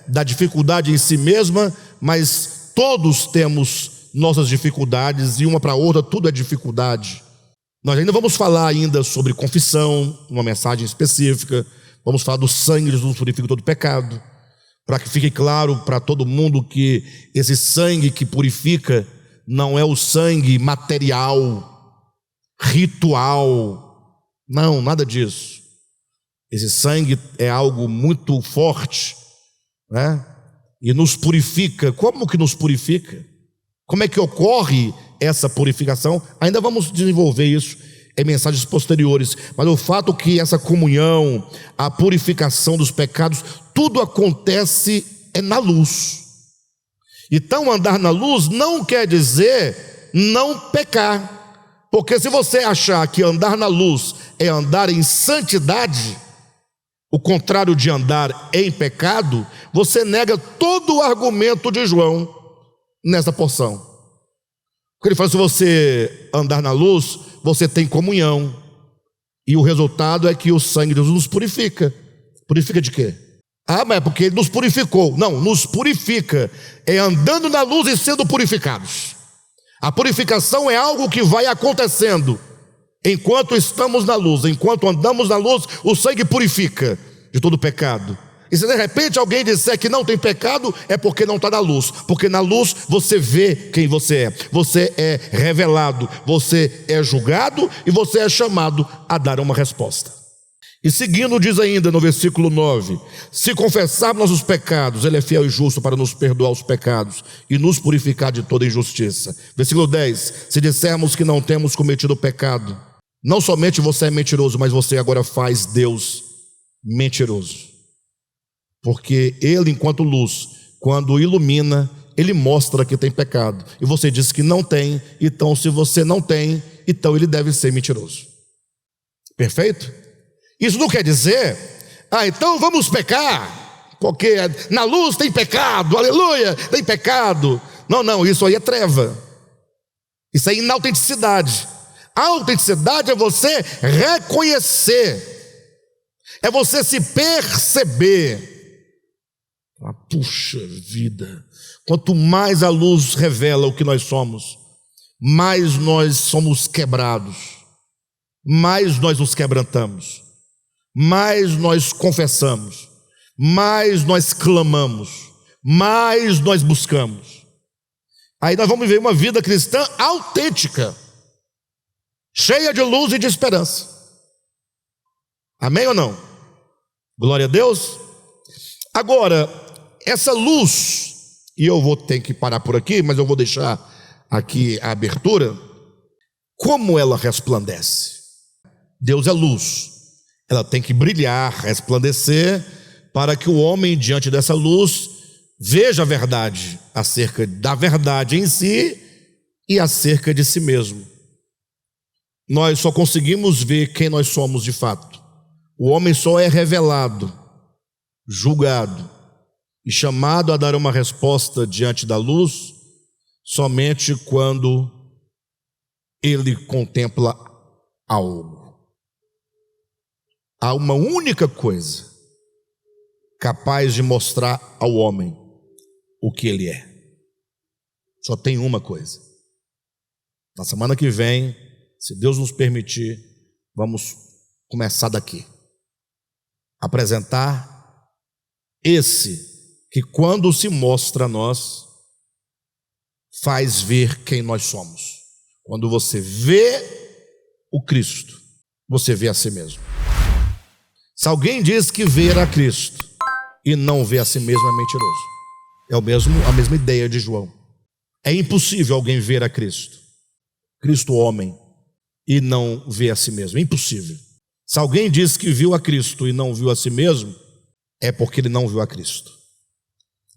da dificuldade em si mesma, mas todos temos nossas dificuldades, e uma para a outra tudo é dificuldade. Nós ainda vamos falar ainda sobre confissão, uma mensagem específica, vamos falar do sangue de Jesus purifica todo pecado, para que fique claro para todo mundo que esse sangue que purifica não é o sangue material, ritual, não, nada disso. Esse sangue é algo muito forte, e nos purifica. Como que nos purifica? Como é que ocorre essa purificação? Ainda vamos desenvolver isso em mensagens posteriores, mas o fato que essa comunhão, a purificação dos pecados, tudo acontece na luz. Então andar na luz não quer dizer não pecar, porque se você achar que andar na luz é andar em santidade, o contrário de andar em pecado, você nega todo o argumento de João nessa porção. Porque ele fala: se você andar na luz, você tem comunhão. E o resultado é que o sangue de Jesus nos purifica. Purifica de quê? Mas é porque ele nos purificou. Não, nos purifica. É andando na luz e sendo purificados. A purificação é algo que vai acontecendo enquanto estamos na luz. Enquanto andamos na luz, o sangue purifica de todo pecado. E se de repente alguém disser que não tem pecado, é porque não está na luz. Porque na luz você vê quem você é. Você é revelado, você é julgado e você é chamado a dar uma resposta. E seguindo diz ainda no versículo 9: se confessarmos nossos pecados, Ele é fiel e justo para nos perdoar os pecados e nos purificar de toda injustiça. Versículo 10: se dissermos que não temos cometido pecado, não somente você é mentiroso, mas você agora faz Deus mentiroso. Porque Ele, enquanto luz, quando ilumina, Ele mostra que tem pecado. E você diz que não tem, então se você não tem, então Ele deve ser mentiroso. Perfeito? Isso não quer dizer, então vamos pecar, porque na luz tem pecado, aleluia, tem pecado. Não, isso aí é treva. Isso é inautenticidade. A autenticidade é você reconhecer, é você se perceber. Puxa vida, quanto mais a luz revela o que nós somos, mais nós somos quebrados, mais nós nos quebrantamos, mais nós confessamos, mais nós clamamos, mais nós buscamos. Aí nós vamos viver uma vida cristã autêntica, cheia de luz e de esperança. Amém ou não? Glória a Deus. Agora, essa luz, e eu vou ter que parar por aqui, mas eu vou deixar aqui a abertura. Como ela resplandece? Deus é luz. Ela tem que brilhar, resplandecer, para que o homem, diante dessa luz, veja a verdade acerca da verdade em si e acerca de si mesmo. Nós só conseguimos ver quem nós somos de fato. O homem só é revelado, julgado e chamado a dar uma resposta diante da luz somente quando ele contempla algo. Há uma única coisa capaz de mostrar ao homem o que ele é. Só tem uma coisa. Na semana que vem, se Deus nos permitir, vamos começar daqui. Apresentar esse que, quando se mostra a nós, faz ver quem nós somos. Quando você vê o Cristo, você vê a si mesmo. Se alguém diz que vê a Cristo e não vê a si mesmo, é mentiroso. É a mesma ideia de João. É impossível alguém ver a Cristo, Cristo homem, e não ver a si mesmo. É impossível. Se alguém diz que viu a Cristo e não viu a si mesmo, é porque ele não viu a Cristo.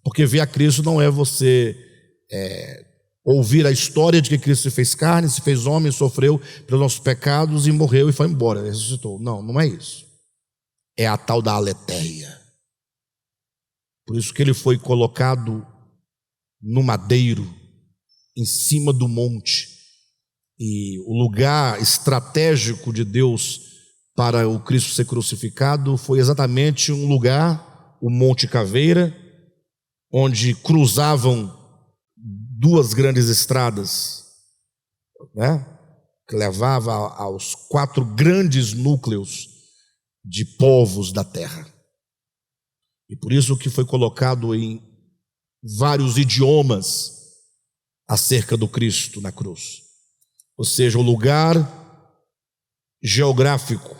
Porque ver a Cristo não é você ouvir a história de que Cristo se fez carne, se fez homem, sofreu pelos nossos pecados e morreu e foi embora, ressuscitou. Não é isso. É a tal da aletheia. Por isso que ele foi colocado no madeiro, em cima do monte. E o lugar estratégico de Deus para o Cristo ser crucificado foi exatamente um lugar, o Monte Caveira, onde cruzavam duas grandes estradas, né, que levava aos 4 grandes núcleos de povos da terra. E por isso que foi colocado em vários idiomas acerca do Cristo na cruz. Ou seja, o lugar geográfico,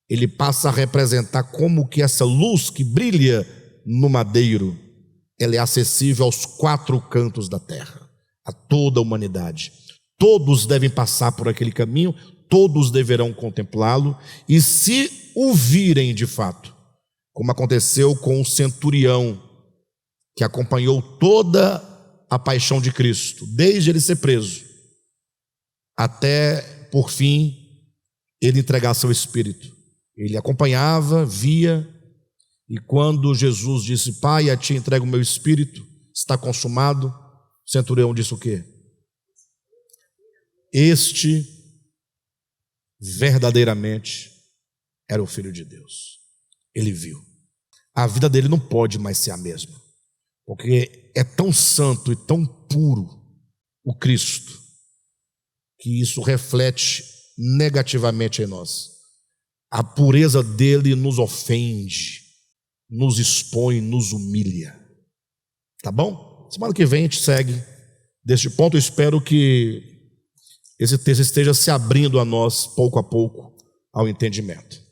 ele passa a representar como que essa luz que brilha no madeiro, ela é acessível aos 4 cantos da terra, a toda a humanidade. Todos devem passar por aquele caminho, todos deverão contemplá-lo, e se o virem de fato, como aconteceu com o centurião, que acompanhou toda a paixão de Cristo, desde ele ser preso, até, por fim, ele entregar seu espírito. Ele acompanhava, via, e quando Jesus disse: Pai, a ti entrego o meu espírito, está consumado, o centurião disse o quê? Este verdadeiramente era o Filho de Deus. Ele viu. A vida dele não pode mais ser a mesma, porque é tão santo e tão puro o Cristo, que isso reflete negativamente em nós. A pureza dele nos ofende, nos expõe, nos humilha. Tá bom? Semana que vem a gente segue deste ponto. Eu espero que esse texto esteja se abrindo a nós pouco a pouco ao entendimento.